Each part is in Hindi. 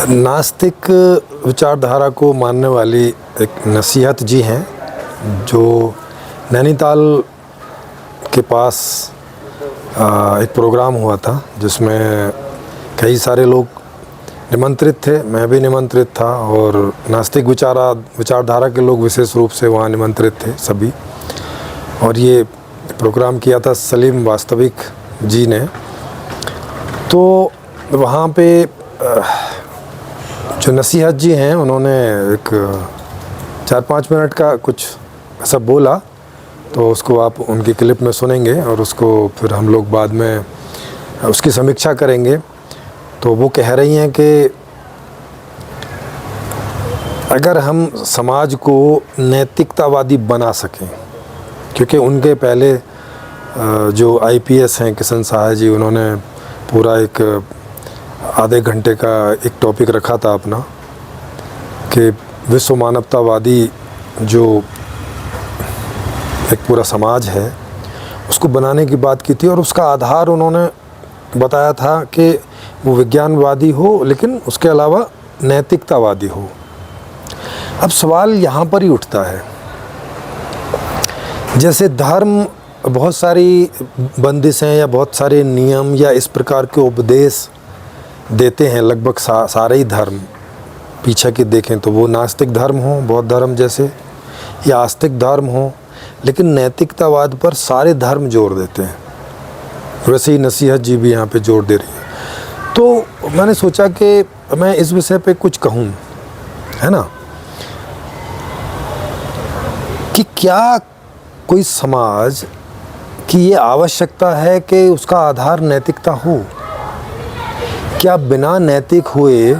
नास्तिक विचारधारा को मानने वाली एक नसीहत जी हैं जो नैनीताल के पास एक प्रोग्राम हुआ था जिसमें कई सारे लोग निमंत्रित थे, मैं भी निमंत्रित था और नास्तिक विचारधारा के लोग विशेष रूप से वहाँ निमंत्रित थे सभी। और ये प्रोग्राम किया था सलीम वास्तविक जी ने। तो वहाँ पे जो नसीहत जी हैं उन्होंने एक 4-5 मिनट का कुछ ऐसा बोला, तो उसको आप उनकी क्लिप में सुनेंगे और उसको फिर हम लोग बाद में उसकी समीक्षा करेंगे। तो वो कह रही हैं कि अगर हम समाज को नैतिकतावादी बना सकें, क्योंकि उनके पहले जो आईपीएस हैं किशन साहा जी, उन्होंने पूरा एक आधे घंटे का एक टॉपिक रखा था अपना कि विश्व मानवतावादी जो एक पूरा समाज है उसको बनाने की बात की थी। और उसका आधार उन्होंने बताया था कि वो विज्ञानवादी हो लेकिन उसके अलावा नैतिकतावादी हो। अब सवाल यहाँ पर ही उठता है, जैसे धर्म बहुत सारी बंदिशें या बहुत सारे नियम या इस प्रकार के उपदेश देते हैं, लगभग सारे ही धर्म पीछे के देखें तो वो नास्तिक धर्म हो, बौद्ध धर्म जैसे, या आस्तिक धर्म हो, लेकिन नैतिकतावाद पर सारे धर्म जोर देते हैं। वैसे ही नसीहत जी भी यहाँ पे जोर दे रही है। तो मैंने सोचा कि मैं इस विषय पे कुछ कहूँ, है ना, कि क्या कोई समाज की ये आवश्यकता है कि उसका आधार नैतिकता हो? क्या बिना नैतिक हुए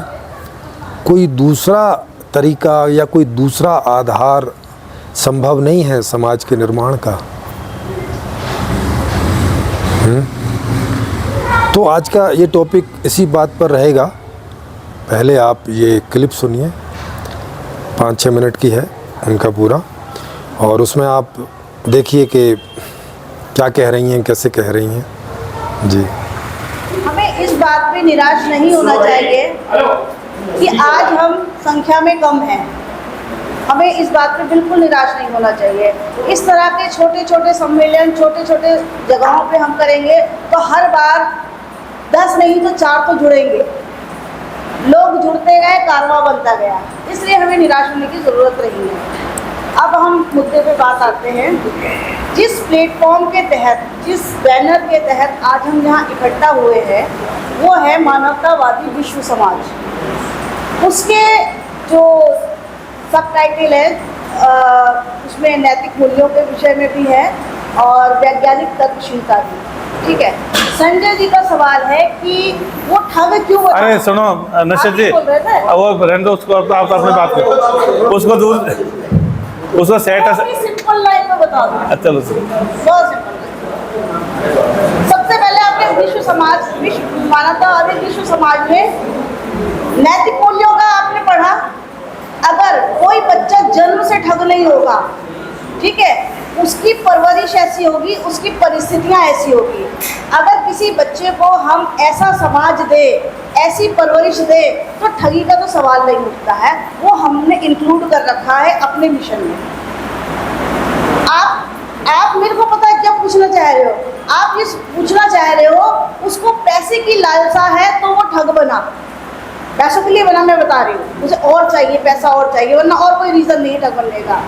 कोई दूसरा तरीका या कोई दूसरा आधार संभव नहीं है समाज के निर्माण का? तो आज का ये टॉपिक इसी बात पर रहेगा। पहले आप ये क्लिप सुनिए, 5-6 मिनट की है उनका पूरा, और उसमें आप देखिए कि क्या कह रही हैं, कैसे कह रही हैं जी। हमें इस बात पे निराश नहीं होना चाहिए कि आज हम संख्या में कम हैं। हमें इस बात पे बिल्कुल निराश नहीं होना चाहिए। इस तरह के छोटे छोटे सम्मेलन छोटे छोटे जगहों पे हम करेंगे तो हर बार 10 नहीं तो 4 तो जुड़ेंगे। लोग जुड़ते गए, कारवां बनता गया, इसलिए हमें निराश होने की ज़रूरत नहीं है। अब हम मुद्दे पे बात आते हैं। जिस प्लेटफॉर्म के तहत, जिस बैनर के तहत आज हम यहाँ इकट्ठा हुए हैं वो है मानवतावादी विश्व समाज। उसके जो सब टाइटल है उसमें नैतिक मूल्यों के विषय में भी है और वैज्ञानिक तर्कशीलता भी। ठीक है, संजय जी का सवाल है कि वो ठग क्यों बना? अरे सुनो नशे जी, वो रहने दो उसको, आप अपनी बात करो, उसको दूर, उसको सेट सिंपल लाइन में बता दो। अच्छा, बहुत सिंपल। सबसे पहले आपने विश्व समाज, विश्व मानवतावादी विश्व समाज में नैतिक मूल्यों का आपने पढ़ा। अगर कोई बच्चा जन्म से ठग नहीं होगा, ठीक है, उसकी परवरिश ऐसी होगी, उसकी परिस्थितियां ऐसी होगी। अगर किसी बच्चे को हम ऐसा समाज दे, ऐसी परवरिश दे, तो ठगी का तो सवाल नहीं उठता है। वो हमने इंक्लूड कर रखा है अपने मिशन में। आप मेरे को पता है क्या पूछना चाह रहे हो? आप ये पूछना चाह रहे हो उसको पैसे की लालसा है तो वो ठग बना, पैसों के लिए बना। मैं बता रही हूँ उसे और चाहिए, पैसा और चाहिए, वरना और कोई रीज़न नहीं ठग बनने का।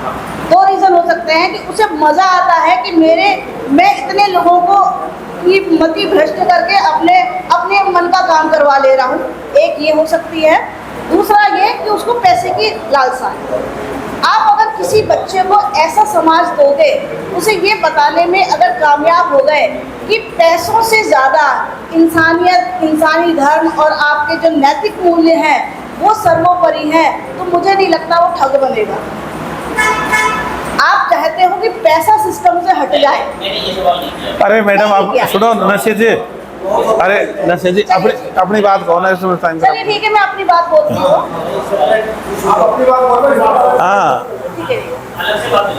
2 रीज़न हो सकते हैं कि उसे मज़ा आता है कि मैं इतने लोगों को ये मति भ्रष्ट करके अपने मन का काम करवा ले रहा हूँ, एक ये हो सकती है। दूसरा ये कि उसको पैसे की लालसा है। आप अगर किसी बच्चे को ऐसा समाज दोगे, उसे ये बताने में अगर कामयाब हो गए कि पैसों से ज़्यादा इंसानियत, इंसानी धर्म और आपके जो नैतिक मूल्य हैं वो सर्वोपरि हैं, तो मुझे नहीं लगता वो ठग बनेगा। आप चाहते हो कि पैसा सिस्टम से हट जाए। अरे मैडम आप सुनो नशे जी, अरे नशे जी अपनी बात कहो ना, चलिए ठीक है, मैं अपनी बात बोलती हूँ। हाँ ठीक है,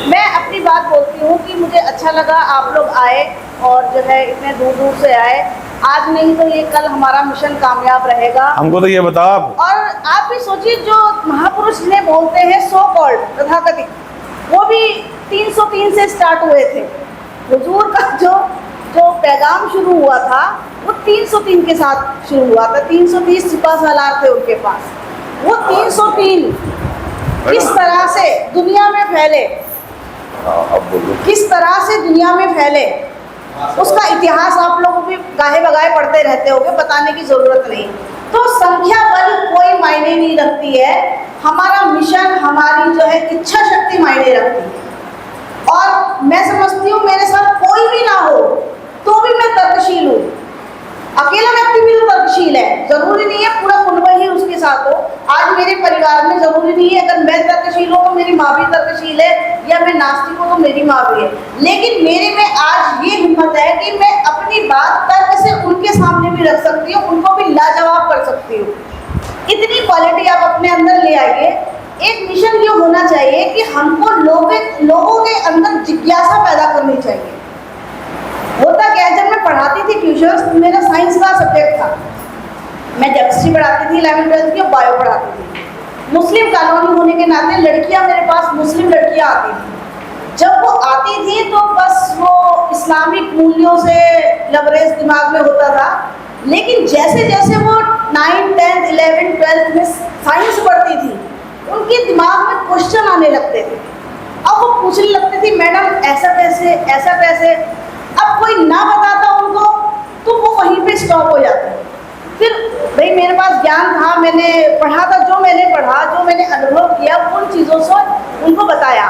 मैं अपनी बात बोलती हूँ कि मुझे अच्छा लगा आप लोग आए और जो है इतने दूर दूर से आए। आज नहीं तो ये कल हमारा मिशन कामयाब रहेगा। हमको तो ये बताओ आप। और आप भी सोचिए, जो महापुरुष जिन्हें बोलते हैं सो कॉल्ड तथाकथित, वो भी 303 से स्टार्ट हुए थे। हुजूर का जो पैगाम शुरू हुआ था वो 303 के साथ शुरू हुआ था। 330 सिपा सालार थे उनके पास। वो 303 किस तरह से दुनिया में फैले, किस तरह से दुनिया में फैले, उसका इतिहास आप लोग भी गाहे बगाहे पढ़ते रहते होंगे, बताने की ज़रूरत नहीं। तो संख्या बल कोई मायने नहीं रखती है, हमारा मिशन, हमारी जो है इच्छा शक्ति मायने रखती है। और मैं समझती हूँ मेरे साथ कोई भी ना हो तो भी मैं तर्कशील हूँ। अकेला व्यक्ति भी तो तर्कशील है, जरूरी नहीं है पूरा कुनबा ही उसके साथ हो। आज मेरे परिवार में जरूरी नहीं है अगर मैं तर्कशील हूँ तो मेरी माँ भी तर्कशील है, या मैं नास्तिक हूँ तो मेरी माँ भी है। लेकिन मेरे में आज ये हिम्मत है कि मैं अपनी बात तर्क से उनके सामने भी रख सकती हूँ, उनको भी लाजवाब कर सकती हूँ। इतनी क्वालिटी आप अपने अंदर ले आइए। एक मिशन ये होना चाहिए कि हमको लोगों के अंदर जिज्ञासा पैदा करनी चाहिए। होता क्या है, जब मैं पढ़ाती थी ट्यूशन, मेरा साइंस का सब्जेक्ट था, मैं केमिस्ट्री पढ़ाती थी 11वीं-12वीं की, और बायो पढ़ाती थी। मुस्लिम कॉलोनी होने के नाते लड़कियां, मेरे पास मुस्लिम लड़कियां आती थी। जब वो आती थी तो बस वो इस्लामिक मूल्यों से लबरेज दिमाग में होता था। लेकिन जैसे जैसे वो 9, 10, 11, 12 में साइंस पढ़ती थी, उनके दिमाग में क्वेश्चन आने लगते थे। अब वो पूछने लगती थी, मैडम ऐसा कैसे, ऐसा कैसे। अब कोई ना बताता उनको तो वो वहीं पे स्टॉप हो जाते हैं। फिर भाई मेरे पास ज्ञान था, मैंने पढ़ा था, जो मैंने पढ़ा, जो मैंने अनुभव किया, उन चीज़ों से उनको बताया।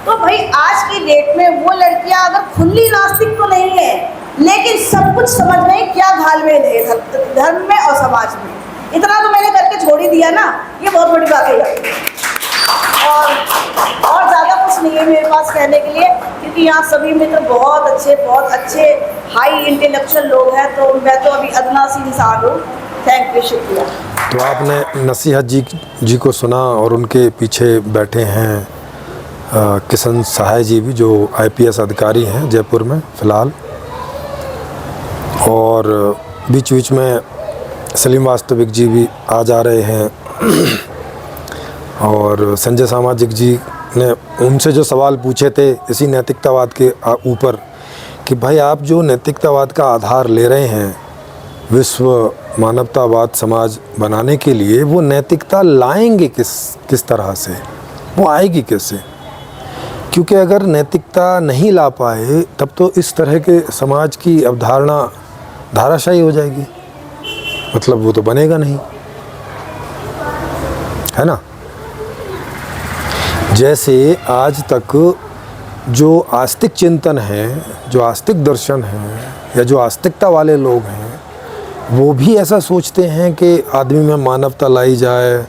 तो भाई आज की डेट में वो लड़कियां अगर खुली नास्तिक तो नहीं है, लेकिन सब कुछ समझ रही क्या घालमेल है धर्म में और समाज में। इतना तो मैंने करके छोड़ ही दिया ना, ये बहुत बड़ी बात है। और ज़्यादा कुछ नहीं है मेरे पास कहने के लिए, क्योंकि यहाँ सभी मित्र बहुत अच्छे हाई इंटेलेक्चुअल लोग हैं। तो मैं तो अभी अदना सी इंसान हूँ। थैंक यू, शुक्रिया। तो आपने नसीहत जी को सुना, और उनके पीछे बैठे हैं किशन सहाय जी भी, जो IPS अधिकारी हैं जयपुर में फ़िलहाल। और बीच बीच में सलीम वास्तविक जी भी आ जा रहे हैं। और संजय सामाजिक जी ने उनसे जो सवाल पूछे थे इसी नैतिकतावाद के ऊपर, कि भाई आप जो नैतिकतावाद का आधार ले रहे हैं विश्व मानवतावाद समाज बनाने के लिए, वो नैतिकता लाएंगे किस तरह से, वो आएगी कैसे? क्योंकि अगर नैतिकता नहीं ला पाए तब तो इस तरह के समाज की अवधारणा धाराशायी हो जाएगी, मतलब वो तो बनेगा नहीं, है ना। जैसे आज तक जो आस्तिक चिंतन है, जो आस्तिक दर्शन है, या जो आस्तिकता वाले लोग हैं, वो भी ऐसा सोचते हैं कि आदमी में मानवता लाई जाए,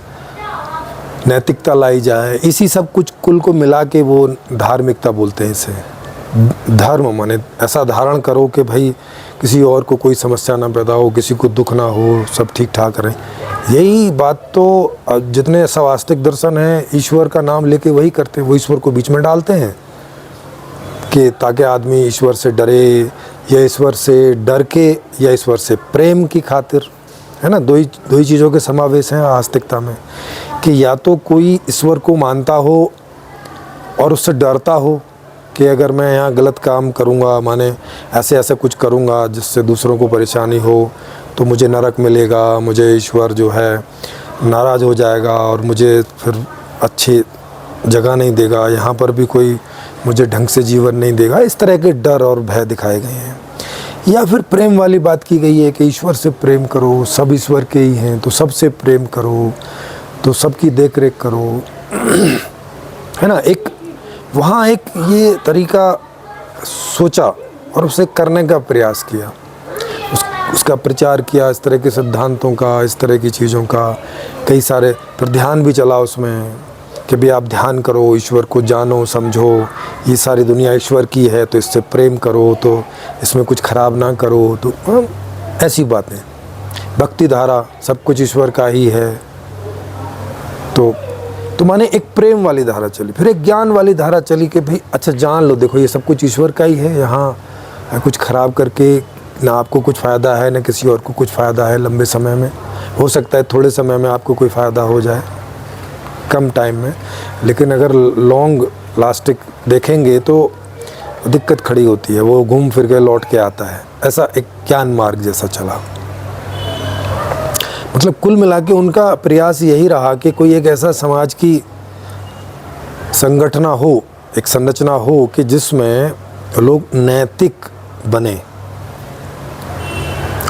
नैतिकता लाई जाए, इसी सब कुछ कुल को मिला के वो धार्मिकता बोलते हैं इसे। धर्म माने ऐसा धारण करो कि भाई किसी और को कोई समस्या ना पैदा हो, किसी को दुख ना हो, सब ठीक ठाक रहे। यही बात तो जितने सब आस्तिक दर्शन हैं ईश्वर का नाम लेके वही करते हैं, वो ईश्वर को बीच में डालते हैं कि ताकि आदमी ईश्वर से डरे, या ईश्वर से डर के, या ईश्वर से प्रेम की खातिर, है ना। दो ही चीज़ों के समावेश हैं आस्तिकता में, कि या तो कोई ईश्वर को मानता हो और उससे डरता हो कि अगर मैं यहाँ गलत काम करूँगा, माने ऐसे कुछ करूँगा जिससे दूसरों को परेशानी हो, तो मुझे नरक मिलेगा, मुझे ईश्वर जो है नाराज़ हो जाएगा और मुझे फिर अच्छी जगह नहीं देगा, यहाँ पर भी कोई मुझे ढंग से जीवन नहीं देगा। इस तरह के डर और भय दिखाए गए हैं। या फिर प्रेम वाली बात की गई है कि ईश्वर से प्रेम करो, सब ईश्वर के ही हैं, तो सबसे प्रेम करो, तो सबकी देख रेख करो, है ना। वहाँ एक ये तरीका सोचा और उसे करने का प्रयास किया, उसका प्रचार किया, इस तरह के सिद्धांतों का, इस तरह की चीज़ों का कई सारे, फिर ध्यान भी चला उसमें कि भी आप ध्यान करो, ईश्वर को जानो समझो, ये सारी दुनिया ईश्वर की है, तो इससे प्रेम करो, तो इसमें कुछ ख़राब ना करो, तो ऐसी बातें। भक्ति धारा, सब कुछ ईश्वर का ही है, तो माने एक प्रेम वाली धारा चली। फिर एक ज्ञान वाली धारा चली कि भाई अच्छा जान लो, देखो ये सब कुछ ईश्वर का ही है, यहाँ कुछ ख़राब करके ना आपको कुछ फ़ायदा है ना किसी और को कुछ फ़ायदा है लंबे समय में। हो सकता है थोड़े समय में आपको कोई फ़ायदा हो जाए कम टाइम में, लेकिन अगर लॉन्ग लास्टिक देखेंगे तो दिक्कत खड़ी होती है, वो घूम फिर के लौट के आता है। ऐसा एक ज्ञान मार्ग जैसा चला। मतलब कुल मिला के उनका प्रयास यही रहा कि कोई एक ऐसा समाज की संगठना हो, एक संरचना हो कि जिसमें लोग नैतिक बने।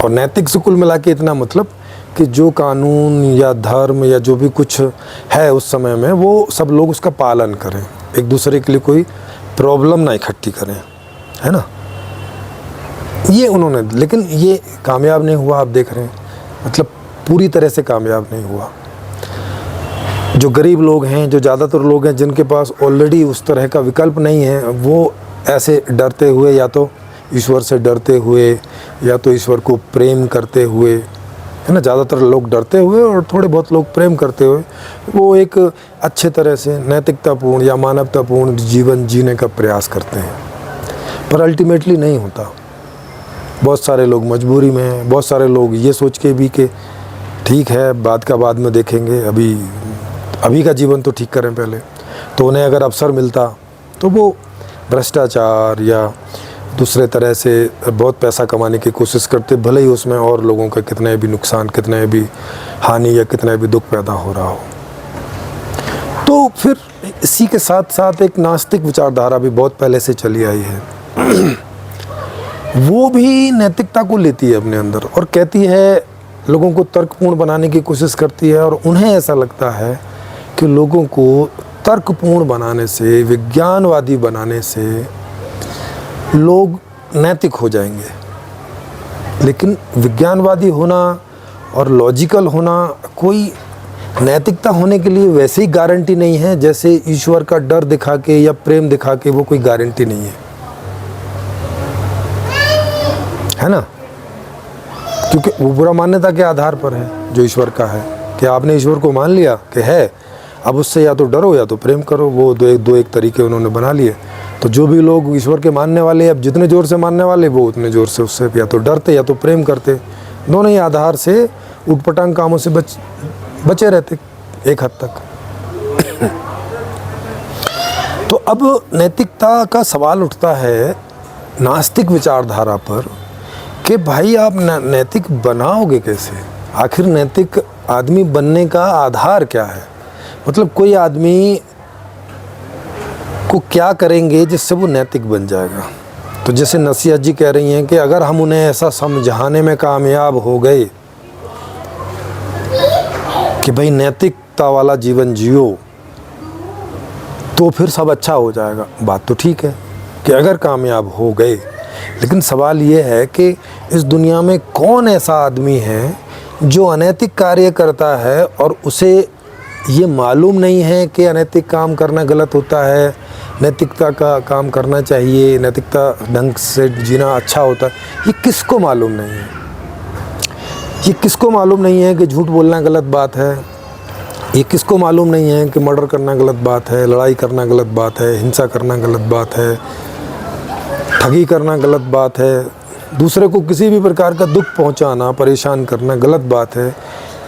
और नैतिक से कुल मिला के इतना मतलब कि जो कानून या धर्म या जो भी कुछ है उस समय में, वो सब लोग उसका पालन करें, एक दूसरे के लिए कोई प्रॉब्लम ना इकट्ठी करें, है ना। ये उन्होंने, लेकिन ये कामयाब नहीं हुआ। आप देख रहे हैं, मतलब पूरी तरह से कामयाब नहीं हुआ। जो गरीब लोग हैं, जो ज़्यादातर लोग हैं जिनके पास ऑलरेडी उस तरह का विकल्प नहीं है, वो ऐसे डरते हुए, या तो ईश्वर से डरते हुए या तो ईश्वर को प्रेम करते हुए, है ना, ज़्यादातर लोग डरते हुए और थोड़े बहुत लोग प्रेम करते हुए वो एक अच्छे तरह से नैतिकतापूर्ण या मानवतापूर्ण जीवन जीने का प्रयास करते हैं, पर अल्टीमेटली नहीं होता। बहुत सारे लोग मजबूरी में हैं, बहुत सारे लोग ये सोच के भी कि ठीक है बाद का बाद में देखेंगे, अभी का जीवन तो ठीक करें पहले। तो उन्हें अगर अवसर मिलता तो वो भ्रष्टाचार या दूसरे तरह से बहुत पैसा कमाने की कोशिश करते, भले ही उसमें और लोगों का कितने भी नुकसान, कितने भी हानि या कितना भी दुख पैदा हो रहा हो। तो फिर इसी के साथ साथ एक नास्तिक विचारधारा भी बहुत पहले से चली आई है। वो भी नैतिकता को लेती है अपने अंदर और कहती है, लोगों को तर्कपूर्ण बनाने की कोशिश करती है, और उन्हें ऐसा लगता है कि लोगों को तर्कपूर्ण बनाने से, विज्ञानवादी बनाने से लोग नैतिक हो जाएंगे। लेकिन विज्ञानवादी होना और लॉजिकल होना कोई नैतिकता होने के लिए वैसे ही गारंटी नहीं है, जैसे ईश्वर का डर दिखा के या प्रेम दिखा के वो कोई गारंटी नहीं है ना। क्योंकि वो पूरा मान्यता के आधार पर है जो ईश्वर का है, कि आपने ईश्वर को मान लिया कि है, अब उससे या तो डरो या तो प्रेम करो। वो दो एक तरीके उन्होंने बना लिए। तो जो भी लोग ईश्वर के मानने वाले, अब जितने ज़ोर से मानने वाले, वो उतने ज़ोर से उससे या तो डरते या तो प्रेम करते। दोनों ही आधार से उटपटांग कामों से बचे रहते एक हद तक। तो अब नैतिकता का सवाल उठता है नास्तिक विचारधारा पर कि भाई आप नैतिक बनाओगे कैसे? आखिर नैतिक आदमी बनने का आधार क्या है? मतलब कोई आदमी को क्या करेंगे जिससे वो नैतिक बन जाएगा? तो जैसे नसीहत जी कह रही हैं कि अगर हम उन्हें ऐसा समझाने में कामयाब हो गए कि भाई नैतिकता वाला जीवन जियो, तो फिर सब अच्छा हो जाएगा। बात तो ठीक है कि अगर कामयाब हो गए, लेकिन सवाल ये है कि इस दुनिया में कौन ऐसा आदमी है जो अनैतिक कार्य करता है और उसे ये मालूम नहीं है कि अनैतिक काम करना गलत होता है, नैतिकता का काम करना चाहिए, नैतिकता ढंग से जीना अच्छा होता है। ये किसको मालूम नहीं है? ये किसको मालूम नहीं है कि झूठ बोलना गलत बात है? ये किसको मालूम नहीं है कि मर्डर करना गलत बात है, लड़ाई करना गलत बात है, हिंसा करना गलत बात है, ठगी करना गलत बात है, दूसरे को किसी भी प्रकार का दुख पहुंचाना, परेशान करना गलत बात है?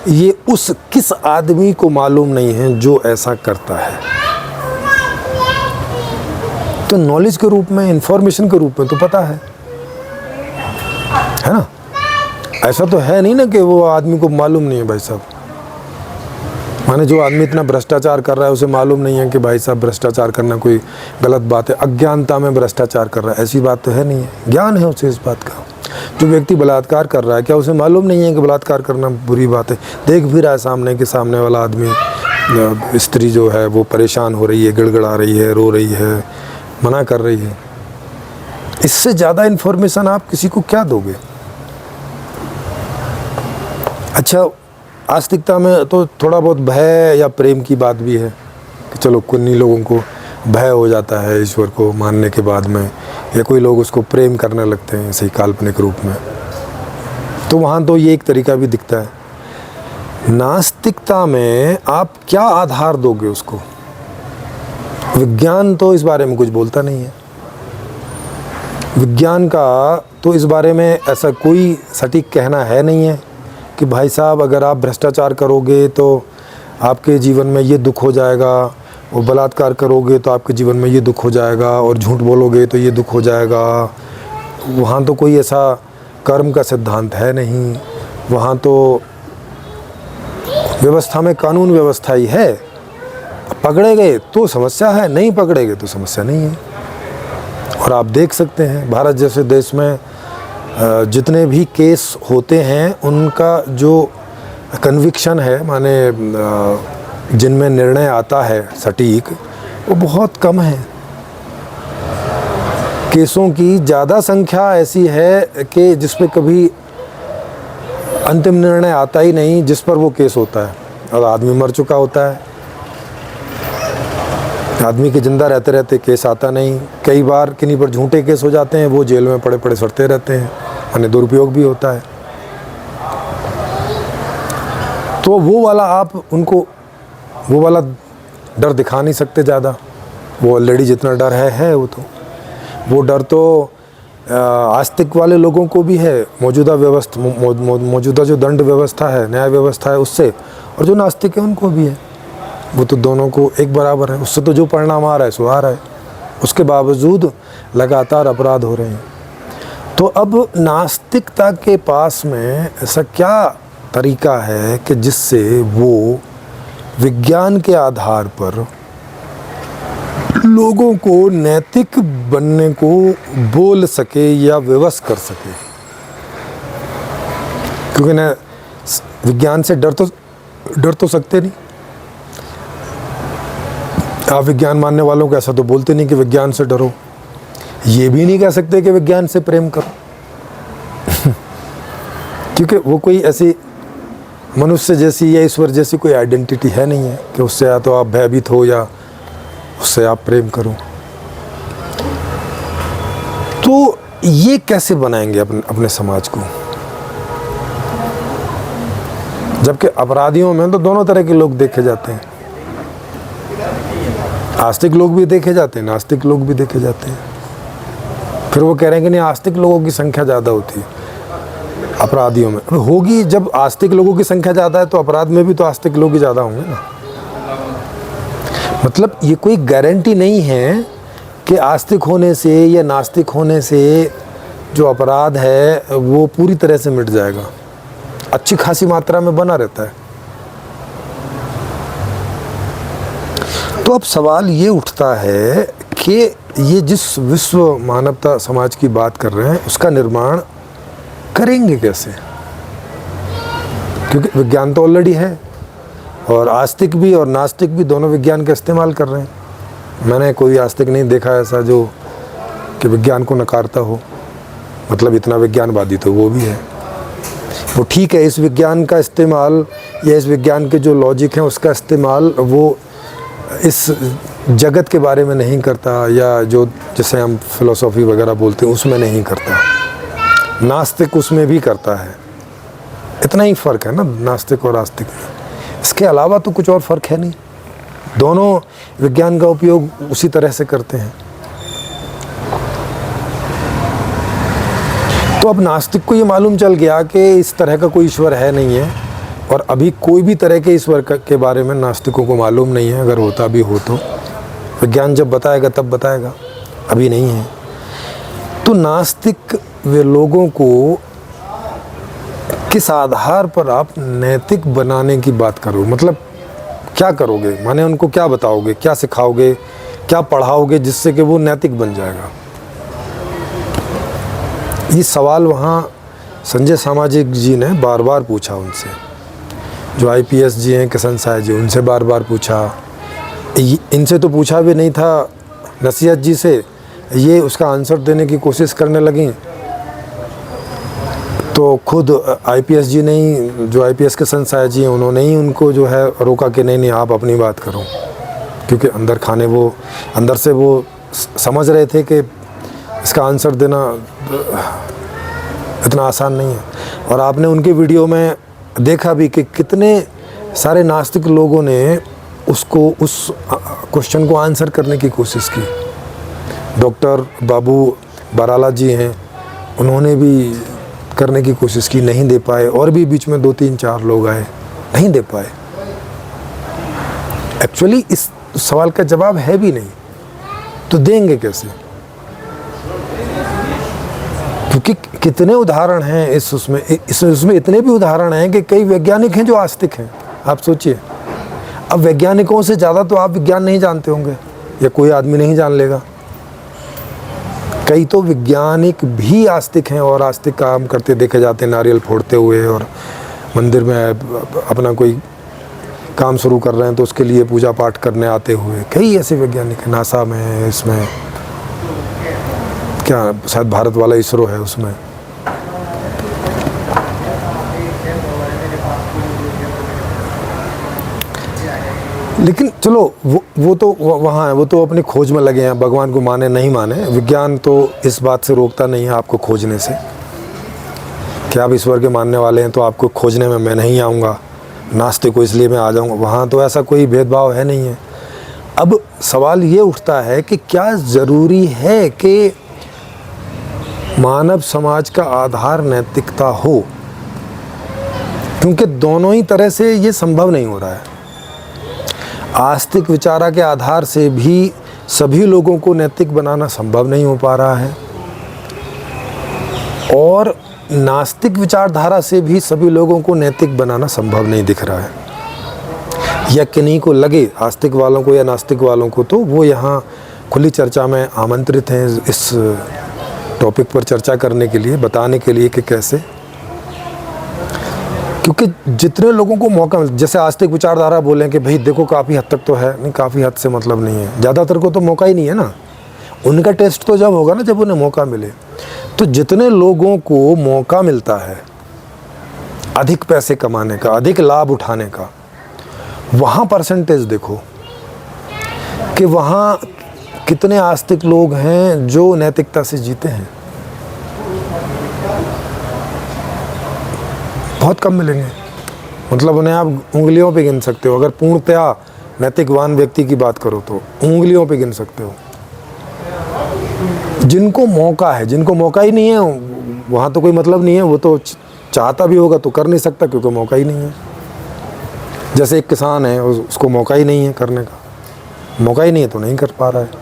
ये उस किस आदमी को मालूम नहीं है जो ऐसा करता है? तो नॉलेज के रूप में, इंफॉर्मेशन के रूप में तो पता है ना? ऐसा तो है नहीं ना कि वो आदमी को मालूम नहीं है। भाई साहब, माने जो आदमी इतना भ्रष्टाचार कर रहा है उसे मालूम नहीं है कि भाई साहब भ्रष्टाचार करना कोई गलत बात है, अज्ञानता में भ्रष्टाचार कर रहा है, ऐसी बात तो है नहीं है। ज्ञान है उसे इस बात का। जो व्यक्ति बलात्कार कर रहा है, क्या उसे मालूम नहीं है कि बलात्कार करना बुरी बात है? देख भी रहा है सामने कि सामने वाला आदमी, स्त्री जो है वो परेशान हो रही है, गिड़गिड़ा रही है, रो रही है, मना कर रही है। इससे ज़्यादा इन्फॉर्मेशन आप किसी को क्या दोगे? अच्छा, आस्तिकता में तो थोड़ा बहुत भय या प्रेम की बात भी है कि चलो कुन्नी लोगों को भय हो जाता है ईश्वर को मानने के बाद में, या कोई लोग उसको प्रेम करने लगते हैं ऐसे ही काल्पनिक रूप में। तो वहाँ तो ये एक तरीका भी दिखता है। नास्तिकता में आप क्या आधार दोगे उसको? विज्ञान तो इस बारे में कुछ बोलता नहीं है। विज्ञान का तो इस बारे में ऐसा कोई सटीक कहना है नहीं है कि भाई साहब अगर आप भ्रष्टाचार करोगे तो आपके जीवन में ये दुख हो जाएगा, और बलात्कार करोगे तो आपके जीवन में ये दुख हो जाएगा, और झूठ बोलोगे तो ये दुख हो जाएगा। वहाँ तो कोई ऐसा कर्म का सिद्धांत है नहीं। वहाँ तो व्यवस्था में कानून व्यवस्था ही है। पकड़े गए तो समस्या है, नहीं पकड़े गए तो समस्या नहीं है। और आप देख सकते हैं भारत जैसे देश में जितने भी केस होते हैं उनका जो कन्विक्शन है, माने जिनमें निर्णय आता है सटीक, वो बहुत कम है। केसों की ज़्यादा संख्या ऐसी है कि जिस पे कभी अंतिम निर्णय आता ही नहीं, जिस पर वो केस होता है और आदमी मर चुका होता है। आदमी के ज़िंदा रहते रहते केस आता नहीं। कई बार किन्हीं पर झूठे केस हो जाते हैं, वो जेल में पड़े पड़े सड़ते रहते हैं, यानी दुरुपयोग भी होता है। तो वो वाला आप उनको वो वाला डर दिखा नहीं सकते ज़्यादा। वो ऑलरेडी जितना डर है वो डर तो आस्तिक वाले लोगों को भी है, मौजूदा व्यवस्था मौजूदा जो दंड व्यवस्था है, न्याय व्यवस्था है उससे, और जो नास्तिक है उनको भी है। वो तो दोनों को एक बराबर है। उससे तो जो परिणाम आ रहा है सो आ रहा है, उसके बावजूद लगातार अपराध हो रहे हैं। तो अब नास्तिकता के पास में ऐसा क्या तरीका है कि जिससे वो विज्ञान के आधार पर लोगों को नैतिक बनने को बोल सके या विवश कर सके? क्योंकि ना विज्ञान से डर तो सकते नहीं। आप विज्ञान मानने वालों को ऐसा तो बोलते नहीं कि विज्ञान से डरो। ये भी नहीं कह सकते कि विज्ञान से प्रेम करो क्योंकि वो कोई ऐसी मनुष्य जैसी या ईश्वर जैसी कोई आइडेंटिटी है नहीं है कि उससे या तो आप भयभीत हो या उससे आप प्रेम करो। तो ये कैसे बनाएंगे अपने समाज को? जबकि अपराधियों में तो दोनों तरह के लोग देखे जाते हैं। आस्तिक लोग भी देखे जाते हैं, नास्तिक लोग भी देखे जाते हैं। फिर वो कह रहे हैं कि नहीं, आस्तिक लोगों की संख्या ज़्यादा होती है अपराधियों में। होगी, जब आस्तिक लोगों की संख्या ज़्यादा है तो अपराध में भी तो आस्तिक लोग ही ज़्यादा होंगे ना। मतलब ये कोई गारंटी नहीं है कि आस्तिक होने से या नास्तिक होने से जो अपराध है वो पूरी तरह से मिट जाएगा। अच्छी खासी मात्रा में बना रहता है। तो अब सवाल ये उठता है कि ये जिस विश्व मानवता समाज की बात कर रहे हैं उसका निर्माण करेंगे कैसे? क्योंकि विज्ञान तो ऑलरेडी है और आस्तिक भी और नास्तिक भी दोनों विज्ञान का इस्तेमाल कर रहे हैं। मैंने कोई आस्तिक नहीं देखा ऐसा जो कि विज्ञान को नकारता हो। मतलब इतना विज्ञानवादी तो वो भी है। वो ठीक है, इस विज्ञान का इस्तेमाल या इस विज्ञान के जो लॉजिक हैं उसका इस्तेमाल वो इस जगत के बारे में नहीं करता, या जो जैसे हम फिलोसॉफी वगैरह बोलते हैं उसमें नहीं करता। नास्तिक उसमें भी करता है। इतना ही फ़र्क है ना नास्तिक और आस्तिक में। इसके अलावा तो कुछ और फ़र्क है नहीं। दोनों विज्ञान का उपयोग उसी तरह से करते हैं। तो अब नास्तिक को ये मालूम चल गया कि इस तरह का कोई ईश्वर है नहीं है, और अभी कोई भी तरह के ईश्वर के बारे में नास्तिकों को मालूम नहीं है। अगर होता भी हो तो विज्ञान जब बताएगा तब बताएगा, अभी नहीं है। तो नास्तिक वे लोगों को किस आधार पर आप नैतिक बनाने की बात करो? मतलब क्या करोगे? माने उनको क्या बताओगे, क्या सिखाओगे, क्या पढ़ाओगे जिससे कि वो नैतिक बन जाएगा? ये सवाल वहाँ संजय सामाजिक जी ने बार बार पूछा उनसे। जो IPS जी हैं किशन साय जी, उनसे बार बार पूछा। इनसे तो पूछा भी नहीं था नसीहत जी से, ये उसका आंसर देने की कोशिश करने लगी। तो खुद IPS जी ने ही, जो IPS किशन साय जी हैं, उन्होंने ही उनको जो है रोका कि नहीं आप अपनी बात करो। क्योंकि अंदर से वो समझ रहे थे कि इसका आंसर देना इतना आसान नहीं है। और आपने उनके वीडियो में देखा भी कि कितने सारे नास्तिक लोगों ने उस क्वेश्चन को आंसर करने की कोशिश की। डॉक्टर बाबू बराला जी हैं, उन्होंने भी करने की कोशिश की, नहीं दे पाए, और भी बीच में 2-3-4 लोग आए, नहीं दे पाए। एक्चुअली इस सवाल का जवाब है भी नहीं, तो देंगे कैसे? क्योंकि कितने उदाहरण हैं इसमें इतने भी उदाहरण हैं कि कई वैज्ञानिक हैं जो आस्तिक हैं। आप सोचिए, अब वैज्ञानिकों से ज़्यादा तो आप विज्ञान नहीं जानते होंगे, या कोई आदमी नहीं जान लेगा। कई तो वैज्ञानिक भी आस्तिक हैं और आस्तिक काम करते देखे जाते हैं, नारियल फोड़ते हुए और मंदिर में अपना कोई काम शुरू कर रहे हैं तो उसके लिए पूजा पाठ करने आते हुए। कई ऐसे वैज्ञानिक हैं, नासा में, इसमें क्या शायद भारत वाला इसरो है उसमें। लेकिन चलो वो तो वहाँ है, वो तो अपनी खोज में लगे हैं, भगवान को माने नहीं माने, विज्ञान तो इस बात से रोकता नहीं है आपको खोजने से कि आप ईश्वर के मानने वाले हैं तो आपको खोजने में मैं नहीं आऊँगा, नास्तिक को इसलिए मैं आ जाऊँगा। वहाँ तो ऐसा कोई भेदभाव है नहीं है। अब सवाल ये उठता है कि क्या ज़रूरी है कि मानव समाज का आधार नैतिकता हो? क्योंकि दोनों ही तरह से ये संभव नहीं हो रहा है। आस्तिक विचारा के आधार से भी सभी लोगों को नैतिक बनाना संभव नहीं हो पा रहा है, और नास्तिक विचारधारा से भी सभी लोगों को नैतिक बनाना संभव नहीं दिख रहा है। या किन्हीं को लगे, आस्तिक वालों को या नास्तिक वालों को, तो वो यहाँ खुली चर्चा में आमंत्रित हैं इस टॉपिक पर चर्चा करने के लिए, बताने के लिए कि कैसे। क्योंकि जितने लोगों को मौका मिल, जैसे आस्तिक विचारधारा बोलें कि भाई देखो काफ़ी हद तक तो है, नहीं काफ़ी हद से मतलब नहीं है, ज़्यादातर को तो मौका ही नहीं है ना। उनका टेस्ट तो जब होगा ना जब उन्हें मौका मिले। तो जितने लोगों को मौका मिलता है अधिक पैसे कमाने का, अधिक लाभ उठाने का, वहाँ परसेंटेज देखो कि वहाँ कितने आस्तिक लोग हैं जो नैतिकता से जीते हैं। बहुत कम मिलेंगे, मतलब उन्हें आप उंगलियों पे गिन सकते हो। अगर पूर्णतया नैतिकवान व्यक्ति की बात करो तो उंगलियों पे गिन सकते हो। जिनको मौका है, जिनको मौका ही नहीं है वहाँ तो कोई मतलब नहीं है, वो तो चाहता भी होगा तो कर नहीं सकता क्योंकि मौका ही नहीं है। जैसे एक किसान है, उसको मौका ही नहीं है करने का, मौका ही नहीं है तो नहीं कर पा रहा है।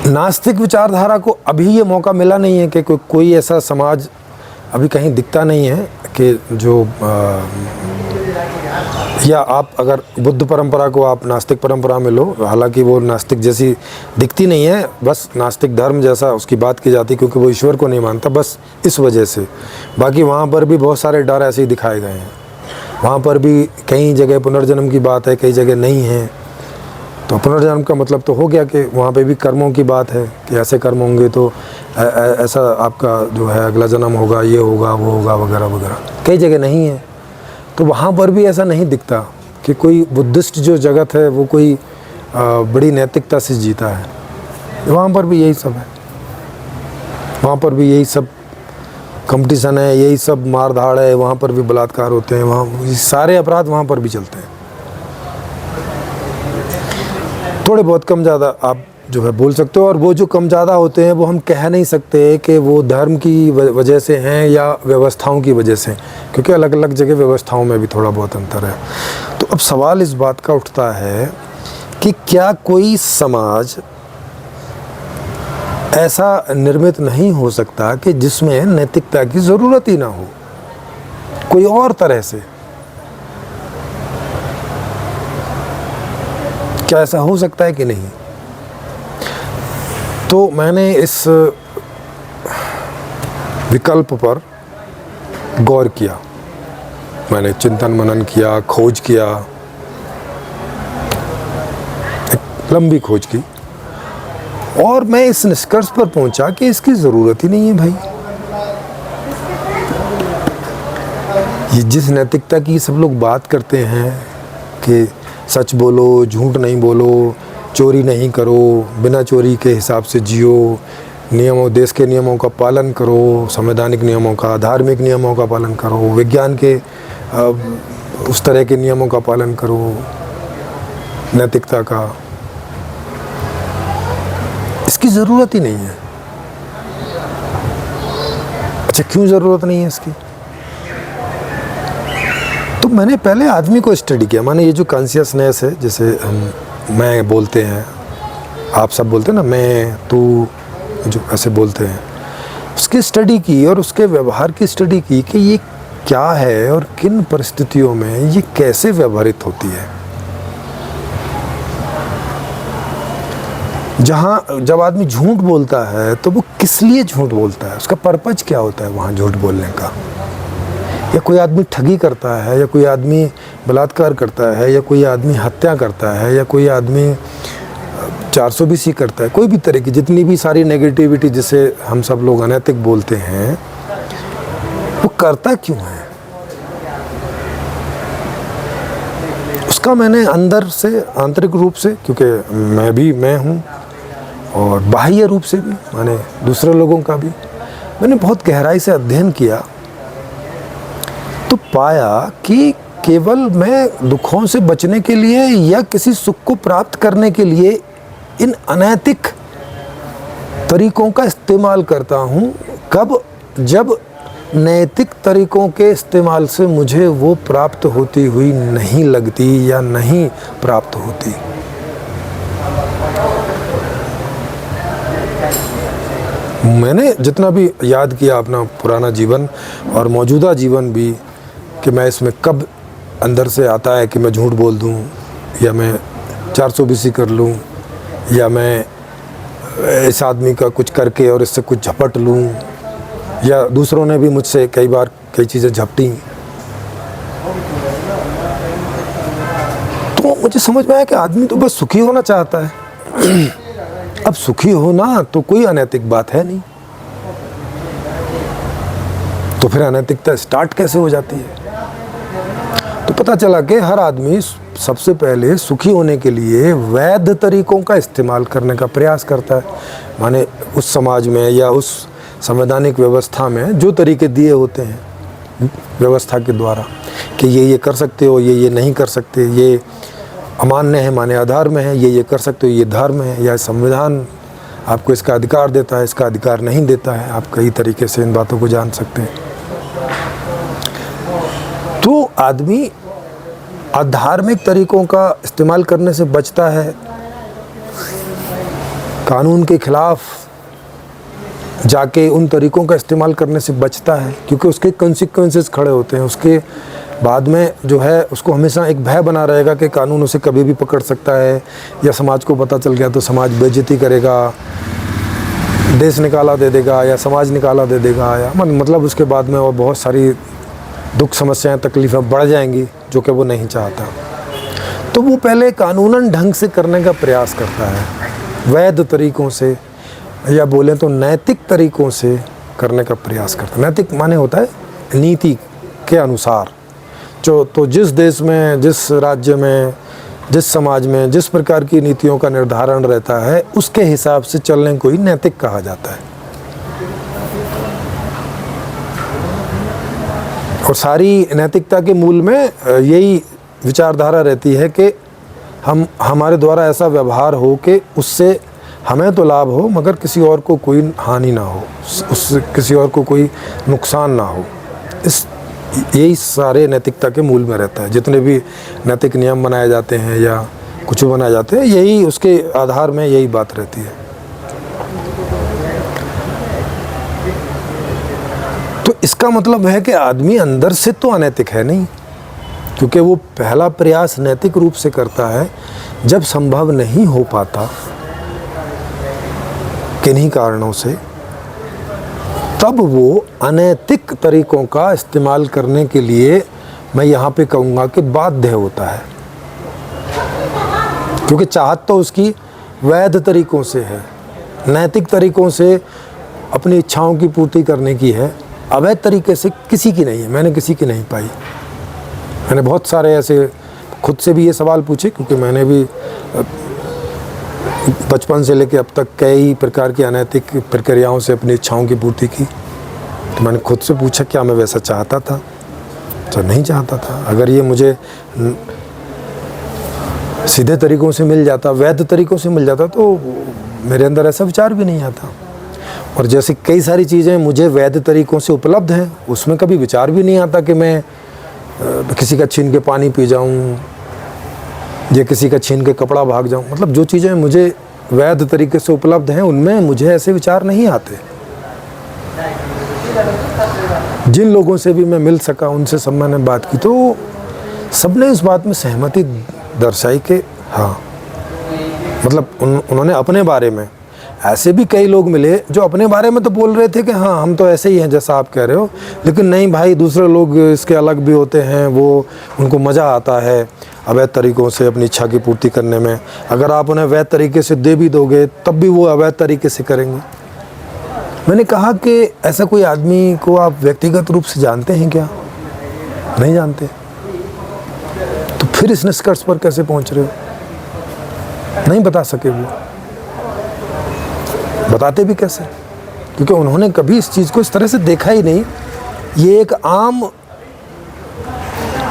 नास्तिक विचारधारा को अभी ये मौका मिला नहीं है कि कोई ऐसा समाज अभी कहीं दिखता नहीं है कि जो या आप अगर बुद्ध परंपरा को आप नास्तिक परंपरा में लो, हालांकि वो नास्तिक जैसी दिखती नहीं है, बस नास्तिक धर्म जैसा उसकी बात की जाती है क्योंकि वो ईश्वर को नहीं मानता, बस इस वजह से। बाकी वहाँ पर भी बहुत सारे डर ऐसे ही दिखाए गए हैं। वहाँ पर भी कई जगह पुनर्जन्म की बात है, कई जगह नहीं है। तो पुनर्जन्म का मतलब तो हो गया कि वहाँ पे भी कर्मों की बात है कि ऐसे कर्म होंगे तो ऐसा आपका जो है अगला जन्म होगा, ये होगा, वो होगा, वगैरह वगैरह। कई जगह नहीं है, तो वहाँ पर भी ऐसा नहीं दिखता कि कोई बुद्धिस्ट जो जगत है वो कोई बड़ी नैतिकता से जीता है। वहाँ पर भी यही सब है, वहाँ पर भी यही सब कंपटीशन है, यही सब मार धाड़ है, वहाँ पर भी बलात्कार होते हैं, वहाँ सारे अपराध वहाँ पर भी चलते हैं। थोड़े बहुत कम ज़्यादा आप जो है बोल सकते हो, और वो जो कम ज़्यादा होते हैं वो हम कह नहीं सकते कि वो धर्म की वजह से हैं या व्यवस्थाओं की वजह से, क्योंकि अलग अलग जगह व्यवस्थाओं में भी थोड़ा बहुत अंतर है। तो अब सवाल इस बात का उठता है कि क्या कोई समाज ऐसा निर्मित नहीं हो सकता कि जिसमें नैतिकता की ज़रूरत ही ना हो, कोई और तरह से? क्या ऐसा हो सकता है कि नहीं? तो मैंने इस विकल्प पर गौर किया, मैंने चिंतन मनन किया, खोज किया, एक लंबी खोज की, और मैं इस निष्कर्ष पर पहुंचा कि इसकी ज़रूरत ही नहीं है भाई। ये जिस नैतिकता की सब लोग बात करते हैं कि सच बोलो, झूठ नहीं बोलो, चोरी नहीं करो, बिना चोरी के हिसाब से जियो, नियमों, देश के नियमों का पालन करो, संवैधानिक नियमों का, धार्मिक नियमों का पालन करो, विज्ञान के उस तरह के नियमों का पालन करो, नैतिकता का, इसकी ज़रूरत ही नहीं है। अच्छा, क्यों ज़रूरत नहीं है इसकी? तो मैंने पहले आदमी को स्टडी किया। माने ये जो कॉन्शियसनेस है, जैसे हम मैं बोलते हैं, आप सब बोलते हैं ना, मैं, तू, जो ऐसे बोलते हैं, उसकी स्टडी की और उसके व्यवहार की स्टडी की कि ये क्या है और किन परिस्थितियों में ये कैसे व्यवहारित होती है। जहाँ जब आदमी झूठ बोलता है तो वो किस लिए झूठ बोलता है, उसका पर्पज क्या होता है वहाँ झूठ बोलने का। या कोई आदमी ठगी करता है, या कोई आदमी बलात्कार करता है, या कोई आदमी हत्या करता है, या कोई आदमी 420 करता है, कोई भी तरह की जितनी भी सारी नेगेटिविटी जिसे हम सब लोग अनैतिक बोलते हैं, वो करता क्यों है? उसका मैंने अंदर से, आंतरिक रूप से, क्योंकि मैं भी मैं हूँ, और बाह्य रूप से भी, माने दूसरे लोगों का भी मैंने बहुत गहराई से अध्ययन किया, तो पाया कि केवल मैं दुखों से बचने के लिए या किसी सुख को प्राप्त करने के लिए इन अनैतिक तरीकों का इस्तेमाल करता हूँ। कब? जब नैतिक तरीकों के इस्तेमाल से मुझे वो प्राप्त होती हुई नहीं लगती या नहीं प्राप्त होती। मैंने जितना भी याद किया अपना पुराना जीवन और मौजूदा जीवन भी, कि मैं इसमें कब अंदर से आता है कि मैं झूठ बोल दूं, या मैं 420 कर लूं, या मैं इस आदमी का कुछ करके और इससे कुछ झपट लूं, या दूसरों ने भी मुझसे कई बार कई चीज़ें झपटी। तो मुझे समझ में आया कि आदमी तो बस सुखी होना चाहता है। अब सुखी होना तो कोई अनैतिक बात है नहीं, तो फिर अनैतिकता स्टार्ट कैसे हो जाती है? तो पता चला कि हर आदमी सबसे पहले सुखी होने के लिए वैध तरीकों का इस्तेमाल करने का प्रयास करता है। माने उस समाज में या उस संवैधानिक व्यवस्था में जो तरीके दिए होते हैं व्यवस्था के द्वारा, कि ये कर सकते हो, ये नहीं कर सकते, ये अमान्य है, माने अधर्म है, ये कर सकते हो, ये धर्म है, या संविधान आपको इसका अधिकार देता है, इसका अधिकार नहीं देता है। आप कई तरीके से इन बातों को जान सकते हैं। तो आदमी अधार्मिक तरीकों का इस्तेमाल करने से बचता है, कानून के खिलाफ जाके उन तरीकों का इस्तेमाल करने से बचता है, क्योंकि उसके कॉन्सिक्वेंसेस खड़े होते हैं। उसके बाद में जो है उसको हमेशा एक भय बना रहेगा कि कानून उसे कभी भी पकड़ सकता है, या समाज को पता चल गया तो समाज बेइज्जती करेगा, देश निकाला दे देगा, या समाज निकाला दे देगा, या मतलब उसके बाद में और बहुत सारी दुख, समस्याएं, तकलीफ़ें बढ़ जाएंगी, जो कि वो नहीं चाहता। तो वो पहले कानूनन ढंग से करने का प्रयास करता है, वैध तरीकों से, या बोलें तो नैतिक तरीकों से करने का प्रयास करता है। नैतिक माने होता है नीति के अनुसार, जो तो जिस देश में, जिस राज्य में, जिस समाज में जिस प्रकार की नीतियों का निर्धारण रहता है, उसके हिसाब से चलने को ही नैतिक कहा जाता है। और सारी नैतिकता के मूल में यही विचारधारा रहती है कि हमारे द्वारा ऐसा व्यवहार हो कि उससे हमें तो लाभ हो, मगर किसी और को कोई हानि ना हो, उससे किसी और को कोई नुकसान ना हो। यही सारे नैतिकता के मूल में रहता है। जितने भी नैतिक नियम बनाए जाते हैं या कुछ बनाए जाते हैं, यही उसके आधार में यही बात रहती है। तो इसका मतलब है कि आदमी अंदर से तो अनैतिक है नहीं, क्योंकि वो पहला प्रयास नैतिक रूप से करता है। जब संभव नहीं हो पाता किन्हीं कारणों से, तब वो अनैतिक तरीकों का इस्तेमाल करने के लिए, मैं यहाँ पे कहूँगा कि बाध्य होता है, क्योंकि चाहत तो उसकी वैध तरीकों से है, नैतिक तरीकों से अपनी इच्छाओं की पूर्ति करने की है। अवैध तरीके से किसी की नहीं है, मैंने किसी की नहीं पाई। मैंने बहुत सारे ऐसे खुद से भी ये सवाल पूछे, क्योंकि मैंने भी बचपन से लेकर अब तक कई प्रकार की अनैतिक प्रक्रियाओं से अपनी इच्छाओं की पूर्ति की। तो मैंने खुद से पूछा, क्या मैं वैसा चाहता था? तो नहीं चाहता था। अगर ये मुझे सीधे तरीक़ों से मिल जाता, वैध तरीक़ों से मिल जाता, तो मेरे अंदर ऐसा विचार भी नहीं आता। और जैसे कई सारी चीज़ें मुझे वैध तरीक़ों से उपलब्ध हैं, उसमें कभी विचार भी नहीं आता कि मैं किसी का छीन के पानी पी जाऊं या किसी का छीन के कपड़ा भाग जाऊं। मतलब जो चीज़ें मुझे वैध तरीके से उपलब्ध हैं उनमें मुझे ऐसे विचार नहीं आते। जिन लोगों से भी मैं मिल सका उनसे सब मैंने बात की, तो सबने इस बात में सहमति दर्शाई कि हाँ, मतलब उन्होंने अपने बारे में, ऐसे भी कई लोग मिले जो अपने बारे में तो बोल रहे थे कि हाँ हम तो ऐसे ही हैं जैसा आप कह रहे हो, लेकिन नहीं भाई दूसरे लोग इसके अलग भी होते हैं, वो उनको मज़ा आता है अवैध तरीक़ों से अपनी इच्छा की पूर्ति करने में। अगर आप उन्हें वैध तरीके से दे भी दोगे तब भी वो अवैध तरीके से करेंगे। मैंने कहा कि ऐसा कोई आदमी को आप व्यक्तिगत रूप से जानते हैं क्या? नहीं जानते, तो फिर इस निष्कर्ष पर कैसे पहुंच रहे हो? नहीं बता सके वो, बताते भी कैसे? क्योंकि उन्होंने कभी इस चीज़ को इस तरह से देखा ही नहीं। ये एक आम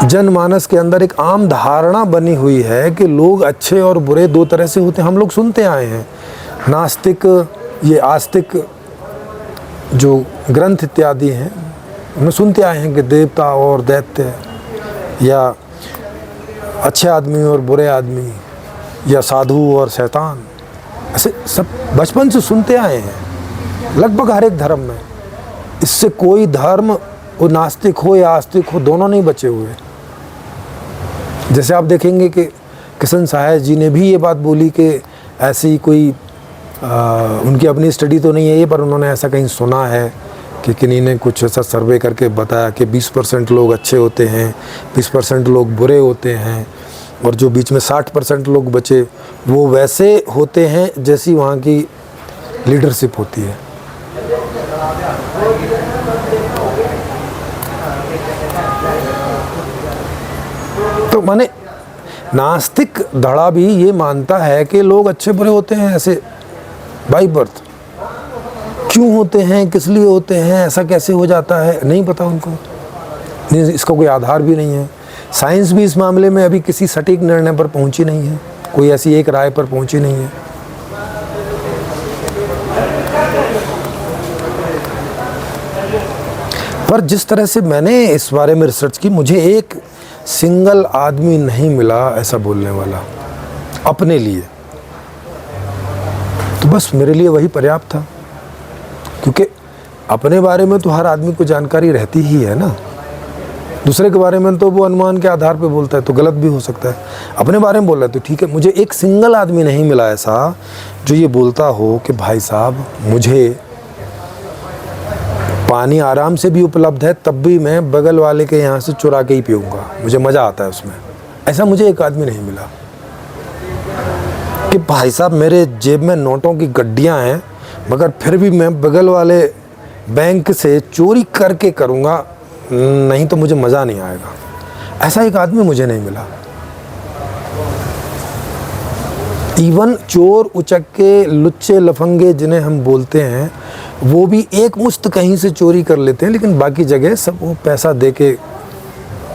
जनमानस के अंदर एक आम धारणा बनी हुई है कि लोग अच्छे और बुरे दो तरह से होते हैं। हम लोग सुनते आए हैं, नास्तिक, ये आस्तिक जो ग्रंथ इत्यादि हैं उनमें सुनते आए हैं कि देवता और दैत्य, या अच्छे आदमी और बुरे आदमी, या साधु और शैतान, ऐसे सब बचपन से सुनते आए हैं लगभग हर एक धर्म में। इससे कोई धर्म, वो नास्तिक हो या आस्तिक हो, दोनों नहीं बचे हुए। जैसे आप देखेंगे कि किशन सहाय जी ने भी ये बात बोली कि ऐसी कोई उनकी अपनी स्टडी तो नहीं है ये, पर उन्होंने ऐसा कहीं सुना है कि किन्हीं ने कुछ ऐसा सर्वे करके बताया कि 20% लोग अच्छे होते हैं, 20% लोग बुरे होते हैं, और जो बीच में 60% लोग बचे वो वैसे होते हैं जैसी वहाँ की लीडरशिप होती है। तो माने नास्तिक धड़ा भी ये मानता है कि लोग अच्छे बुरे होते हैं ऐसे बाय बर्थ। क्यों होते हैं, किस लिए होते हैं, ऐसा कैसे हो जाता है, नहीं पता उनको, इसका कोई आधार भी नहीं है। साइंस भी इस मामले में अभी किसी सटीक निर्णय पर पहुंची नहीं है, कोई ऐसी एक राय पर पहुंची नहीं है। पर जिस तरह से मैंने इस बारे में रिसर्च की, मुझे एक सिंगल आदमी नहीं मिला ऐसा बोलने वाला अपने लिए। तो बस मेरे लिए वही पर्याप्त था, क्योंकि अपने बारे में तो हर आदमी को जानकारी रहती ही है ना। दूसरे के बारे में तो वो अनुमान के आधार पे बोलता है तो गलत भी हो सकता है, अपने बारे में बोल रहा है तो ठीक है। मुझे एक सिंगल आदमी नहीं मिला ऐसा जो ये बोलता हो कि भाई साहब मुझे पानी आराम से भी उपलब्ध है तब भी मैं बगल वाले के यहाँ से चुरा के ही पीऊँगा, मुझे मज़ा आता है उसमें। ऐसा मुझे एक आदमी नहीं मिला कि भाई साहब मेरे जेब में नोटों की गड्डियाँ हैं मगर फिर भी मैं बगल वाले बैंक से चोरी करके करूँगा, नहीं तो मुझे मज़ा नहीं आएगा। ऐसा एक आदमी मुझे नहीं मिला। इवन चोर उचक्के लुच्चे लफंगे जिन्हें हम बोलते हैं वो भी एक मुश्त कहीं से चोरी कर लेते हैं, लेकिन बाकी जगह सब वो पैसा दे के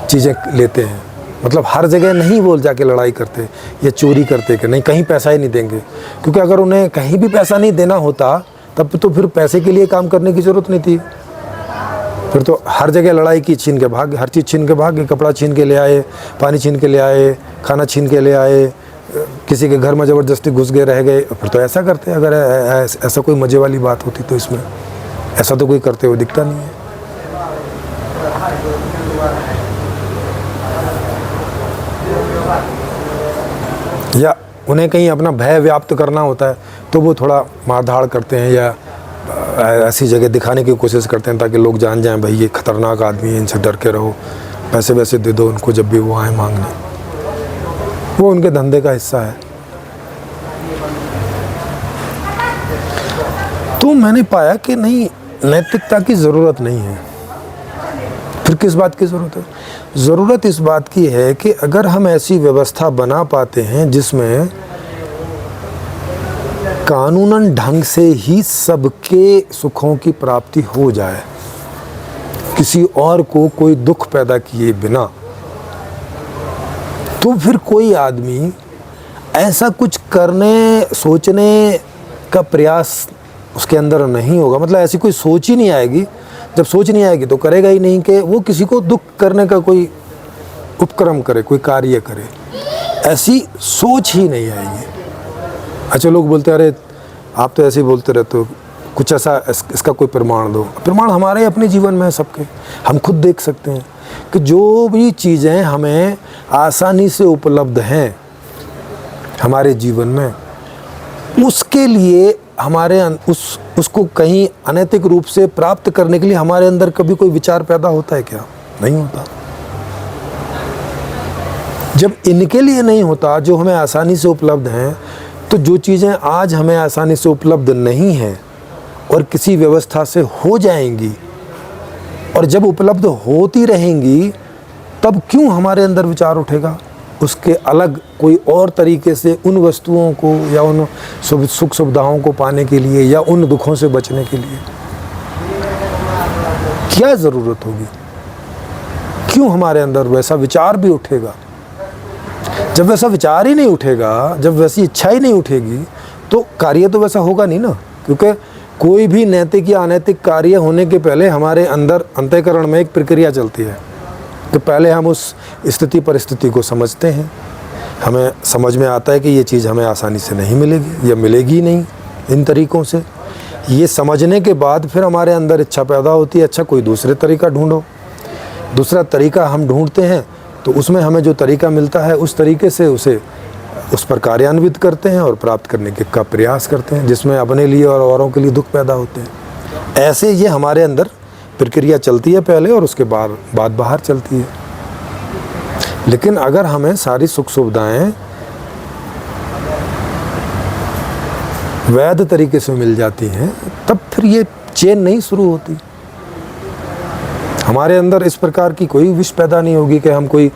चीज़ें लेते हैं। मतलब हर जगह नहीं वो जाके लड़ाई करते या चोरी करते कि नहीं कहीं पैसा ही नहीं देंगे, क्योंकि अगर उन्हें कहीं भी पैसा नहीं देना होता तब तो फिर पैसे के लिए काम करने की ज़रूरत नहीं थी। फिर तो हर जगह लड़ाई की, छीन के भाग, हर चीज़ छीन के भाग, कपड़ा छीन के ले आए, पानी छीन के ले आए, खाना छीन के ले आए, किसी के घर में ज़बरदस्ती घुस गए रह गए। फिर तो ऐसा करते, अगर ऐसा कोई मज़े वाली बात होती तो इसमें ऐसा तो कोई करते हुए दिखता नहीं है। या उन्हें कहीं अपना भय व्याप्त करना होता है तो वो थोड़ा मारधाड़ करते हैं या ऐसी जगह दिखाने की कोशिश करते हैं ताकि लोग जान जाएं भाई ये खतरनाक आदमी है, इनसे डर के रहो, पैसे वैसे दे दो उनको जब भी वो आए मांगने। वो उनके धंधे का हिस्सा है। तो मैंने पाया कि नहीं, नैतिकता की ज़रूरत नहीं है। फिर किस बात की ज़रूरत है? ज़रूरत इस बात की है कि अगर हम ऐसी व्यवस्था बना पाते हैं जिसमें कानूनन ढंग से ही सबके सुखों की प्राप्ति हो जाए, किसी और को कोई दुख पैदा किए बिना, तो फिर कोई आदमी ऐसा कुछ करने सोचने का प्रयास उसके अंदर नहीं होगा, मतलब ऐसी कोई सोच ही नहीं आएगी। जब सोच नहीं आएगी तो करेगा ही नहीं कि वो किसी को दुख करने का कोई उपक्रम करे, कोई कार्य करे, ऐसी सोच ही नहीं आएगी। अच्छा, लोग बोलते हैं अरे आप तो ऐसे ही बोलते रहते हो, कुछ ऐसा इसका कोई प्रमाण दो। प्रमाण हमारे अपने जीवन में है सबके, हम खुद देख सकते हैं कि जो भी चीज़ें हमें आसानी से उपलब्ध हैं हमारे जीवन में, उसके लिए हमारे उसको कहीं अनैतिक रूप से प्राप्त करने के लिए हमारे अंदर कभी कोई विचार पैदा होता है क्या? नहीं होता। जब इनके लिए नहीं होता जो हमें आसानी से उपलब्ध हैं, तो जो चीज़ें आज हमें आसानी से उपलब्ध नहीं हैं और किसी व्यवस्था से हो जाएंगी, और जब उपलब्ध होती रहेंगी, तब क्यों हमारे अंदर विचार उठेगा उसके अलग कोई और तरीके से उन वस्तुओं को या उन सुख सुविधाओं को पाने के लिए या उन दुखों से बचने के लिए? क्या ज़रूरत होगी? क्यों हमारे अंदर वैसा विचार भी उठेगा? जब वैसा विचार ही नहीं उठेगा, जब वैसी इच्छा ही नहीं उठेगी, तो कार्य तो वैसा होगा नहीं ना। क्योंकि कोई भी नैतिक या अनैतिक कार्य होने के पहले हमारे अंदर अंतःकरण में एक प्रक्रिया चलती है कि पहले हम उस स्थिति परिस्थिति को समझते हैं, हमें समझ में आता है कि ये चीज़ हमें आसानी से नहीं मिलेगी या मिलेगी नहीं इन तरीक़ों से। ये समझने के बाद फिर हमारे अंदर इच्छा पैदा होती है, अच्छा कोई दूसरे तरीका ढूंढो। दूसरा तरीका हम ढूंढते हैं तो उसमें हमें जो तरीका मिलता है उस तरीके से उस पर कार्यान्वित करते हैं और प्राप्त करने का प्रयास करते हैं, जिसमें अपने लिए और औरों के लिए दुख पैदा होते हैं। ऐसे ये हमारे अंदर प्रक्रिया चलती है पहले, और उसके बाद बाहर चलती है। लेकिन अगर हमें सारी सुख सुविधाएं वैध तरीके से मिल जाती हैं, तब फिर ये चेन नहीं शुरू होती। हमारे अंदर इस प्रकार की कोई विष पैदा नहीं होगी कि हम कोई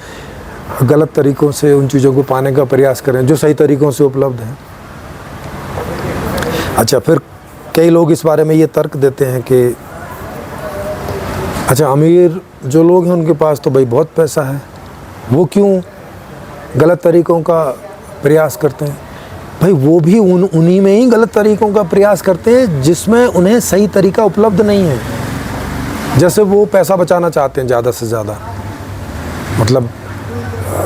गलत तरीक़ों से उन चीज़ों को पाने का प्रयास करें जो सही तरीक़ों से उपलब्ध हैं। अच्छा, फिर कई लोग इस बारे में ये तर्क देते हैं कि अच्छा, अमीर जो लोग हैं उनके पास तो भाई बहुत पैसा है, वो क्यों गलत तरीक़ों का प्रयास करते हैं? भाई वो भी उन्हीं में ही गलत तरीक़ों का प्रयास करते हैं जिसमें उन्हें सही तरीका उपलब्ध नहीं है। जैसे वो पैसा बचाना चाहते हैं ज़्यादा से ज़्यादा, मतलब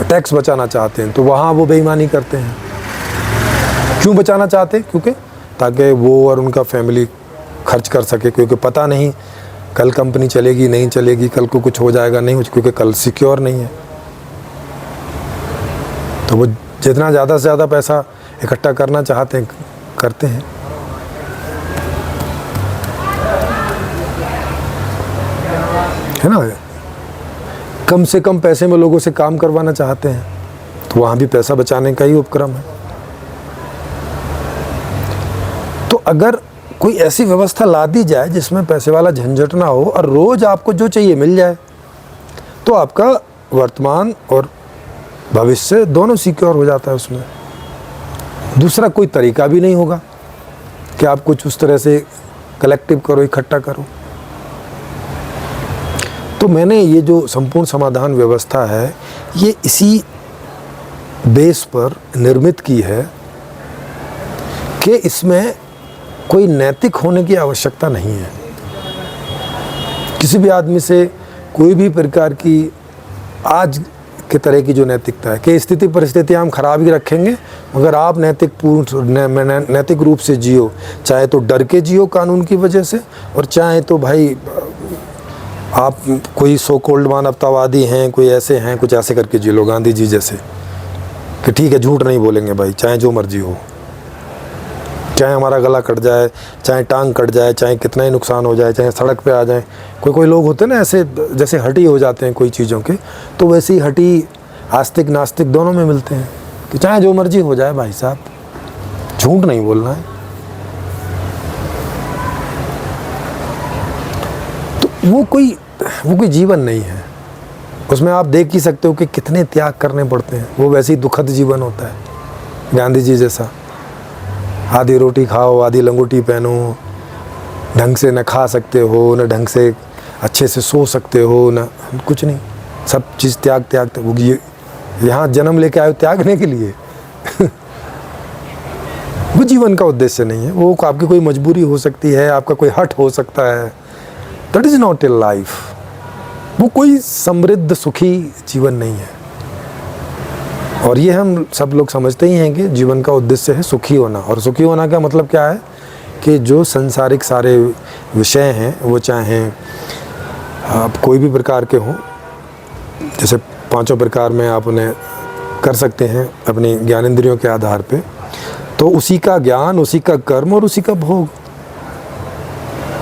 टैक्स बचाना चाहते हैं, तो वहाँ वो बेईमानी करते हैं। क्यों बचाना चाहते हैं? क्योंकि ताकि वो और उनका फैमिली खर्च कर सके, क्योंकि पता नहीं कल कंपनी चलेगी नहीं चलेगी, कल को कुछ हो जाएगा नहीं, क्योंकि कल सिक्योर नहीं है। तो वो जितना ज़्यादा से ज़्यादा पैसा इकट्ठा करना चाहते हैं, करते हैं। है ना? कम से कम पैसे में लोगों से काम करवाना चाहते हैं, तो वहाँ भी पैसा बचाने का ही उपक्रम है। तो अगर कोई ऐसी व्यवस्था ला दी जाए जिसमें पैसे वाला झंझट ना हो और रोज़ आपको जो चाहिए मिल जाए, तो आपका वर्तमान और भविष्य दोनों सिक्योर हो जाता है उसमें। दूसरा कोई तरीका भी नहीं होगा कि आप कुछ उस तरह से कलेक्टिव करो, इकट्ठा करो। तो मैंने ये जो संपूर्ण समाधान व्यवस्था है, ये इसी बेस पर निर्मित की है कि इसमें कोई नैतिक होने की आवश्यकता नहीं है। किसी भी आदमी से कोई भी प्रकार की आज के तरह की जो नैतिकता है कि स्थिति परिस्थिति हम खराब ही रखेंगे, मगर आप नैतिक रूप से जियो, चाहे तो डर के जियो कानून की वजह से, और चाहे तो भाई आप कोई सो कोल्ड मानवतावादी हैं, कोई ऐसे हैं, कुछ ऐसे करके जी लो, गांधी जी जैसे, कि ठीक है झूठ नहीं बोलेंगे भाई, चाहे जो मर्जी हो, चाहे हमारा गला कट जाए, चाहे टांग कट जाए, चाहे कितना ही नुकसान हो जाए, चाहे सड़क पे आ जाए। कोई लोग होते हैं ना ऐसे, जैसे हटी हो जाते हैं कोई चीज़ों के, तो वैसे ही हटी आस्तिक नास्तिक दोनों में मिलते हैं कि चाहे जो मर्जी हो जाए भाई साहब, झूठ नहीं बोलना है। तो वो कोई जीवन नहीं है। उसमें आप देख ही सकते हो कि कितने त्याग करने पड़ते हैं। वो वैसे ही दुखद जीवन होता है गांधी जी जैसा। आधी रोटी खाओ, आधी लंगोटी पहनो, ढंग से न खा सकते हो, न ढंग से अच्छे से सो सकते हो, न कुछ नहीं, सब चीज़ त्याग। वो ये यहाँ जन्म लेके आए त्यागने के लिए वो जीवन का उद्देश्य नहीं है। वो आपकी कोई मजबूरी हो सकती है, आपका कोई हट हो सकता है, that is not a life. वो कोई समृद्ध सुखी जीवन नहीं है। और ये हम सब लोग समझते ही हैं कि जीवन का उद्देश्य है सुखी होना। और सुखी होना का मतलब क्या है कि जो संसारिक सारे विषय हैं, वो चाहें आप कोई भी प्रकार के हों, जैसे 5 प्रकार में आप उन्हें कर सकते हैं अपनी ज्ञानेंद्रियों के आधार पे, तो उसी का ज्ञान, उसी का कर्म और उसी का भोग,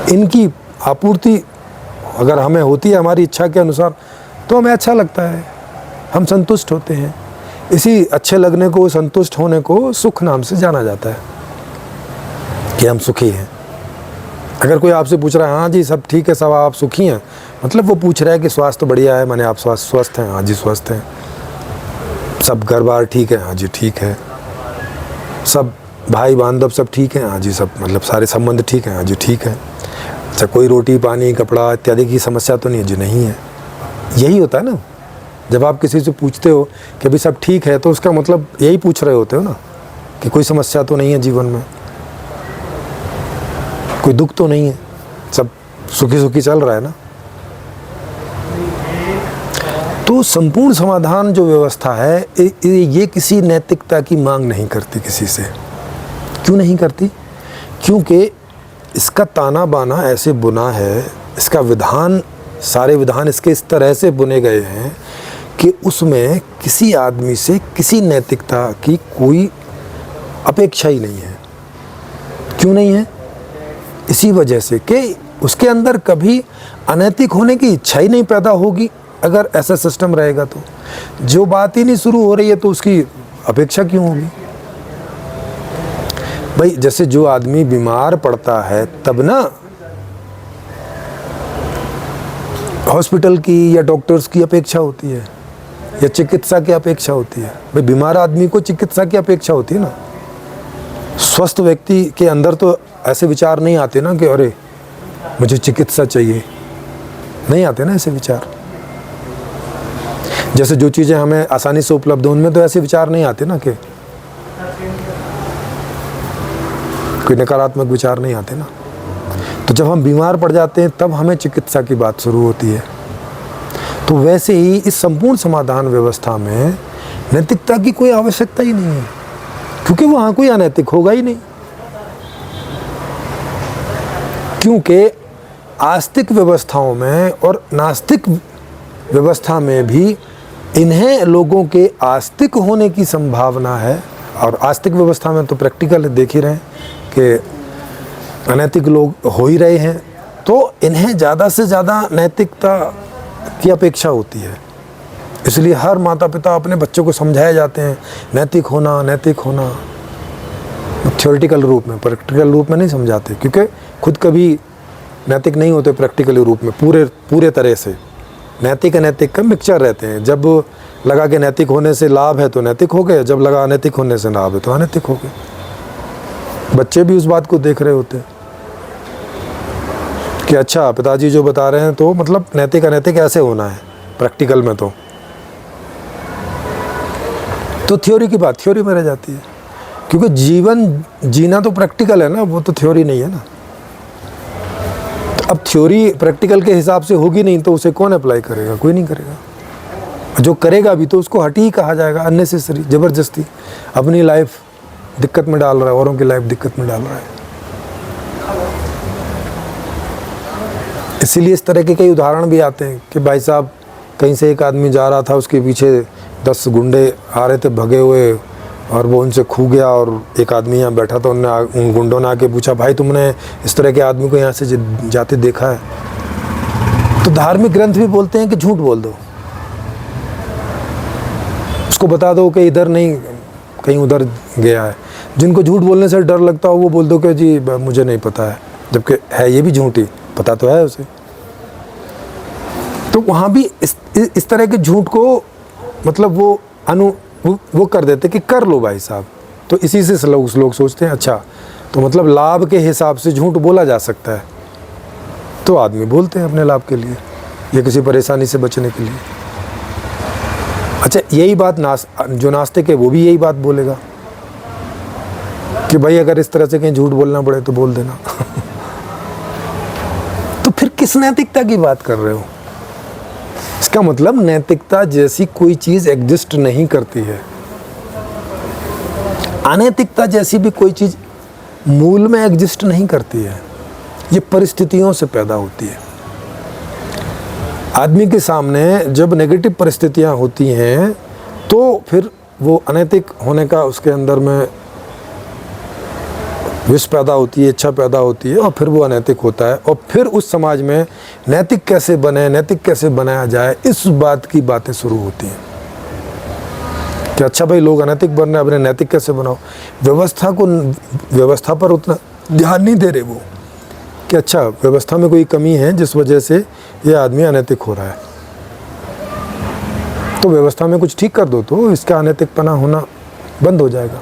इनकी आपूर्ति अगर हमें होती है हमारी इच्छा के अनुसार, तो हमें अच्छा लगता है, हम संतुष्ट होते हैं। इसी अच्छे लगने को, संतुष्ट होने को सुख नाम से जाना जाता है कि हम सुखी हैं। अगर कोई आपसे पूछ रहा है हाँ जी सब ठीक है, सब आप सुखी हैं, मतलब वो पूछ रहा है कि स्वास्थ्य बढ़िया है, माने आप स्वस्थ हैं, हाँ जी स्वस्थ हैं। सब घर बार ठीक है, हाँ जी ठीक है। सब भाई बांधव सब ठीक है, हाँ जी सब, मतलब सारे संबंध ठीक हैं, हाँ जी ठीक है। अच्छा कोई रोटी पानी कपड़ा इत्यादि की समस्या तो नहीं है जी, नहीं है। यही होता है ना, जब आप किसी से पूछते हो कि अभी सब ठीक है, तो उसका मतलब यही पूछ रहे होते हो ना कि कोई समस्या तो नहीं है जीवन में, कोई दुख तो नहीं है, सब सुखी सुखी चल रहा है ना। तो संपूर्ण समाधान जो व्यवस्था है ये किसी नैतिकता की मांग नहीं करती किसी से। क्यों नहीं करती? क्योंकि इसका ताना बाना ऐसे बुना है, इसका विधान, सारे विधान इसके इस तरह से बुने गए हैं कि उसमें किसी आदमी से किसी नैतिकता की कोई अपेक्षा ही नहीं है। क्यों नहीं है? इसी वजह से कि उसके अंदर कभी अनैतिक होने की इच्छा ही नहीं पैदा होगी। अगर ऐसा सिस्टम रहेगा तो जो बात ही नहीं शुरू हो रही है तो उसकी अपेक्षा क्यों होगी? भाई जैसे जो आदमी बीमार पड़ता है तब ना हॉस्पिटल की या डॉक्टर्स की अपेक्षा होती है या चिकित्सा की अपेक्षा होती है। भाई बीमार आदमी को चिकित्सा की अपेक्षा होती है ना। स्वस्थ व्यक्ति के अंदर तो ऐसे विचार नहीं आते ना कि अरे मुझे चिकित्सा चाहिए, नहीं आते ना ऐसे विचार। जैसे जो चीज़ें हमें आसानी से उपलब्ध हो उनमें तो ऐसे विचार नहीं आते ना, कि कोई नकारात्मक विचार नहीं आते ना। तो जब हम बीमार पड़ जाते हैं तब हमें चिकित्सा की बात शुरू होती है। तो वैसे ही इस संपूर्ण समाधान व्यवस्था में नैतिकता की कोई आवश्यकता ही नहीं है, क्योंकि वहाँ कोई अनैतिक होगा ही नहीं। क्योंकि आस्तिक व्यवस्थाओं में और नास्तिक व्यवस्था में भी इन्हें लोगों के आस्तिक होने की संभावना है। और आस्तिक व्यवस्था में तो प्रैक्टिकल देख ही रहे हैं कि अनैतिक लोग हो ही रहे हैं, तो इन्हें ज़्यादा से ज़्यादा नैतिकता की अपेक्षा होती है। इसलिए हर माता पिता अपने बच्चों को समझाए जाते हैं नैतिक होना, नैतिक होना। थ्योरेटिकल रूप में, प्रैक्टिकल रूप में नहीं समझाते, क्योंकि खुद कभी नैतिक नहीं होते प्रैक्टिकल रूप में पूरे तरह से। नैतिक अनैतिक का मिक्सचर रहते हैं। जब लगा कि नैतिक होने से लाभ है तो नैतिक हो गए, जब लगा अनैतिक होने से लाभ है तो अनैतिक हो गए। बच्चे भी उस बात को देख रहे होते हैं कि अच्छा पिताजी जो बता रहे हैं तो मतलब नैतिक अनैतिक ऐसे होना है प्रैक्टिकल में। तो थ्योरी की बात थ्योरी में रह जाती है, क्योंकि जीवन जीना तो प्रैक्टिकल है ना, वो तो थ्योरी नहीं है ना। अब थ्योरी प्रैक्टिकल के हिसाब से होगी नहीं तो उसे कौन अप्लाई करेगा? कोई नहीं करेगा। जो करेगा भी तो उसको हटी ही कहा जाएगा, अननेसेसरी, ज़बरदस्ती अपनी लाइफ दिक्कत में डाल रहा है, औरों की लाइफ दिक्कत में डाल रहा है। इसीलिए इस तरह के कई उदाहरण भी आते हैं कि भाई साहब कहीं से एक आदमी जा रहा था, उसके पीछे 10 गुंडे आ रहे थे भगे हुए, और वो उनसे खू गया। और एक आदमी यहाँ बैठा था, उनने उन गुंडों ने आके पूछा भाई तुमने इस तरह के आदमी को यहाँ से जाते देखा है? तो धार्मिक ग्रंथ भी बोलते हैं कि झूठ बोल दो, उसको बता दो कि इधर नहीं कहीं उधर गया है। जिनको झूठ बोलने से डर लगता हो वो बोल दो कि जी मुझे नहीं पता है, जबकि है ये भी झूठी, पता तो है उसे। तो वहाँ भी इस तरह के झूठ को मतलब वो कर देते कि कर लो भाई साहब। तो इसी से लोग सोचते हैं अच्छा तो मतलब लाभ के हिसाब से झूठ बोला जा सकता है, तो आदमी बोलते हैं अपने लाभ के लिए या किसी परेशानी से बचने के लिए। अच्छा यही बात जो नास्तिक है वो भी यही बात बोलेगा कि भाई अगर इस तरह से कहीं झूठ बोलना पड़े तो बोल देना। तो फिर किस नैतिकता की बात कर रहे हो? इसका मतलब नैतिकता जैसी कोई चीज एग्जिस्ट नहीं करती है। अनैतिकता जैसी भी कोई चीज मूल में एग्जिस्ट नहीं करती है, ये परिस्थितियों से पैदा होती है। आदमी के सामने जब नेगेटिव परिस्थितियां होती हैं तो फिर वो अनैतिक होने का उसके अंदर में विष पैदा होती है, इच्छा पैदा होती है, और फिर वो अनैतिक होता है। और फिर उस समाज में नैतिक कैसे बने, नैतिक कैसे बनाया जाए, इस बात की बातें शुरू होती हैं कि अच्छा भाई लोग अनैतिक बन रहे हैं, अपने नैतिक कैसे बनाओ। व्यवस्था पर उतना ध्यान नहीं दे रहे वो कि अच्छा व्यवस्था में कोई कमी है जिस वजह से ये आदमी अनैतिक हो रहा है, तो व्यवस्था में कुछ ठीक कर दो तो इसका अनैतिकपना होना बंद हो जाएगा।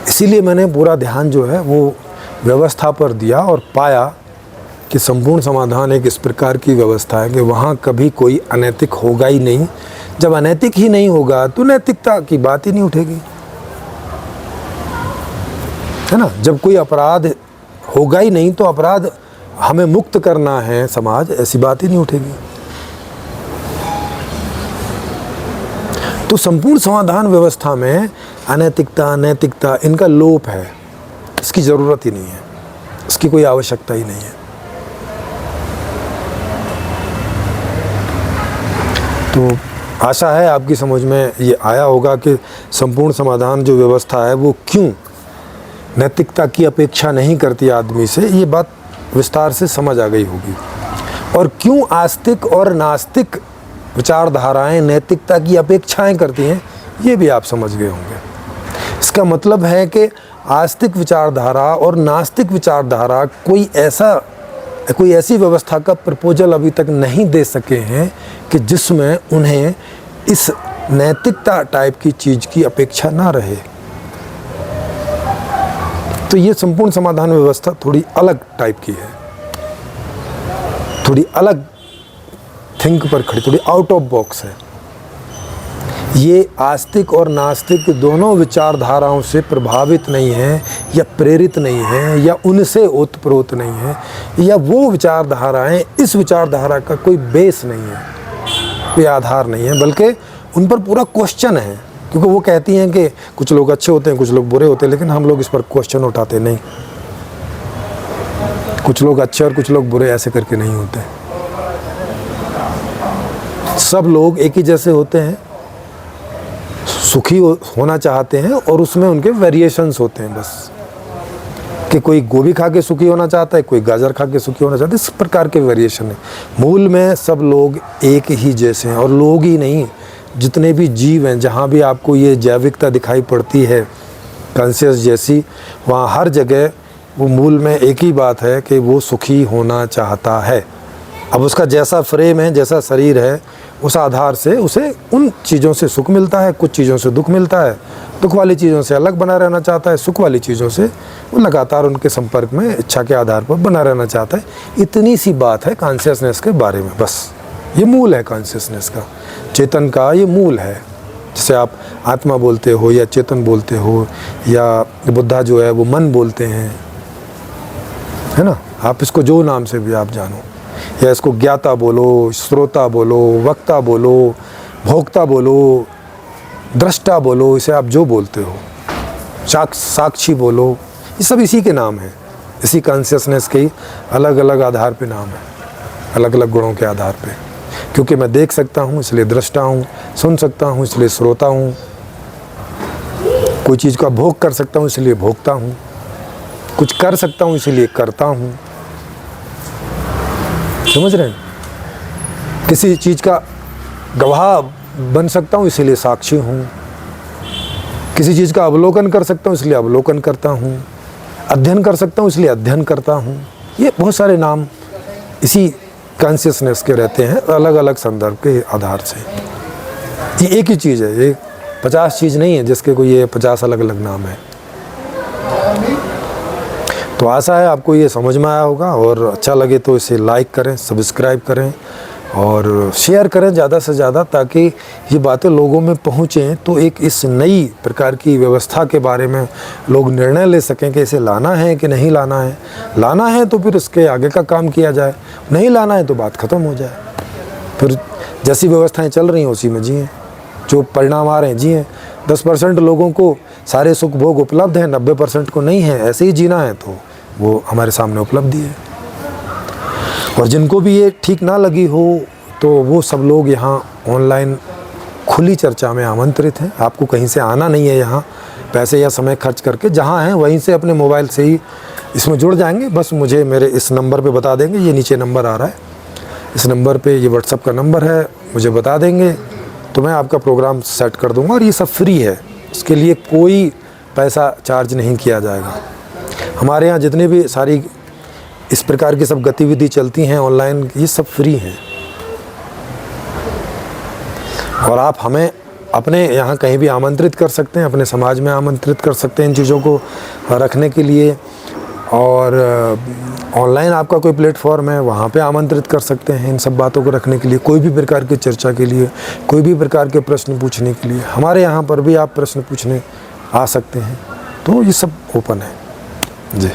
इसीलिए मैंने पूरा ध्यान जो है वो व्यवस्था पर दिया और पाया कि संपूर्ण समाधान एक इस प्रकार की व्यवस्था है कि वहाँ कभी कोई अनैतिक होगा ही नहीं। जब अनैतिक ही नहीं होगा तो नैतिकता की बात ही नहीं उठेगी, है ना। जब कोई अपराध होगा ही नहीं तो अपराध हमें मुक्त करना है समाज, ऐसी बात ही नहीं उठेगी। तो संपूर्ण समाधान व्यवस्था में अनैतिकता, नैतिकता इनका लोप है, इसकी ज़रूरत ही नहीं है, इसकी कोई आवश्यकता ही नहीं है। तो आशा है आपकी समझ में ये आया होगा कि संपूर्ण समाधान जो व्यवस्था है वो क्यों नैतिकता की अपेक्षा नहीं करती आदमी से, ये बात विस्तार से समझ आ गई होगी। और क्यों आस्तिक और नास्तिक विचारधाराएं नैतिकता की अपेक्षाएं करती हैं, ये भी आप समझ गए होंगे। इसका मतलब है कि आस्तिक विचारधारा और नास्तिक विचारधारा कोई ऐसी व्यवस्था का प्रपोजल अभी तक नहीं दे सके हैं कि जिसमें उन्हें इस नैतिकता टाइप की चीज़ की अपेक्षा ना रहे। तो ये संपूर्ण समाधान व्यवस्था थोड़ी अलग टाइप की है, थोड़ी अलग थिंक पर खड़ी, थोड़ी आउट ऑफ बॉक्स है। ये आस्तिक और नास्तिक दोनों विचारधाराओं से प्रभावित नहीं है या प्रेरित नहीं है या उनसे ओतप्रोत नहीं है, या वो विचारधाराएं इस विचारधारा का कोई बेस नहीं है, कोई आधार नहीं है, बल्कि उन पर पूरा क्वेश्चन है। क्योंकि वो कहती हैं कि कुछ लोग अच्छे होते हैं, कुछ लोग बुरे होते हैं, लेकिन हम लोग इस पर क्वेश्चन उठाते नहीं। कुछ लोग अच्छे और कुछ लोग बुरे ऐसे करके नहीं होते, सब लोग एक ही जैसे होते हैं, सुखी होना चाहते हैं और उसमें उनके वेरिएशंस होते हैं बस, कि कोई गोभी खा के सुखी होना चाहता है, कोई गाजर खा के सुखी होना चाहता है, इस प्रकार के वेरिएशन है। मूल में सब लोग एक ही जैसे हैं, और लोग ही नहीं, जितने भी जीव हैं, जहाँ भी आपको ये जैविकता दिखाई पड़ती है कॉन्शियस जैसी, वहाँ हर जगह वो मूल में एक ही बात है कि वो सुखी होना चाहता है। अब उसका जैसा फ्रेम है, जैसा शरीर है, उस आधार से उसे उन चीज़ों से सुख मिलता है, कुछ चीज़ों से दुख मिलता है। दुख वाली चीज़ों से अलग बना रहना चाहता है, सुख वाली चीज़ों से वो लगातार उनके संपर्क में इच्छा के आधार पर बना रहना चाहता है। इतनी सी बात है कॉन्शियसनेस के बारे में, बस ये मूल है कॉन्शियसनेस का, चेतन का ये मूल है। जैसे आप आत्मा बोलते हो या चेतन बोलते हो, या बुद्धा जो है वो मन बोलते हैं, है ना। आप इसको जो नाम से भी आप जानो, या इसको ज्ञाता बोलो, श्रोता बोलो, वक्ता बोलो, भोक्ता बोलो, दृष्टा बोलो, इसे आप जो बोलते हो, साक्षी बोलो, ये सब इसी के नाम हैं। इसी कॉन्शियसनेस के अलग अलग आधार पे नाम है, अलग अलग गुणों के आधार पे। क्योंकि मैं देख सकता हूँ इसलिए दृष्टा हूँ, सुन सकता हूँ इसलिए श्रोता हूँ, कोई चीज़ का भोग कर सकता हूँ इसलिए भोगता हूँ, कुछ कर सकता हूँ इसलिए करता हूँ। समझ रहे हैं? किसी चीज़ का गवाह बन सकता हूँ इसलिए साक्षी हूँ, किसी चीज़ का अवलोकन कर सकता हूँ इसलिए अवलोकन करता हूँ, अध्ययन कर सकता हूँ इसलिए अध्ययन करता हूँ। ये बहुत सारे नाम इसी कॉन्शियसनेस के रहते हैं, अलग अलग संदर्भ के आधार से। ये एक ही चीज़ है, ये 50 चीज़ नहीं है जिसके कोई ये 50 अलग अलग नाम है। तो आशा है आपको ये समझ में आया होगा, और अच्छा लगे तो इसे लाइक करें, सब्सक्राइब करें और शेयर करें ज़्यादा से ज़्यादा, ताकि ये बातें लोगों में पहुँचें, तो एक इस नई प्रकार की व्यवस्था के बारे में लोग निर्णय ले सकें कि इसे लाना है कि नहीं लाना है। लाना है तो फिर इसके आगे का काम किया जाए, नहीं लाना है तो बात ख़त्म हो जाए। फिर जैसी व्यवस्थाएं चल रही हैं उसी में जिएँ, जो परिणाम आ रहे हैं जिएँ। 10% लोगों को सारे सुख भोग उपलब्ध हैं, 90% को नहीं है, ऐसे ही जीना है तो वो हमारे सामने उपलब्धि है। और जिनको भी ये ठीक ना लगी हो तो वो सब लोग यहाँ ऑनलाइन खुली चर्चा में आमंत्रित हैं। आपको कहीं से आना नहीं है, यहाँ पैसे या समय खर्च करके जहाँ हैं वहीं से अपने मोबाइल से ही इसमें जुड़ जाएंगे। बस मुझे मेरे इस नंबर पे बता देंगे, ये नीचे नंबर आ रहा है, इस नंबर पे ये व्हाट्सएप का नंबर है, मुझे बता देंगे तो मैं आपका प्रोग्राम सेट कर दूँगा। और ये सब फ्री है, इसके लिए कोई पैसा चार्ज नहीं किया जाएगा। हमारे यहाँ जितने भी सारी इस प्रकार की सब गतिविधि चलती हैं ऑनलाइन, ये सब फ्री हैं। और आप हमें अपने यहाँ कहीं भी आमंत्रित कर सकते हैं, अपने समाज में आमंत्रित कर सकते हैं इन चीज़ों को रखने के लिए। और ऑनलाइन आपका कोई प्लेटफॉर्म है, वहाँ पे आमंत्रित कर सकते हैं इन सब बातों को रखने के लिए, कोई भी प्रकार की चर्चा के लिए, कोई भी प्रकार के प्रश्न पूछने के लिए। हमारे यहाँ पर भी आप प्रश्न पूछने आ सकते हैं, तो ये सब ओपन है जी।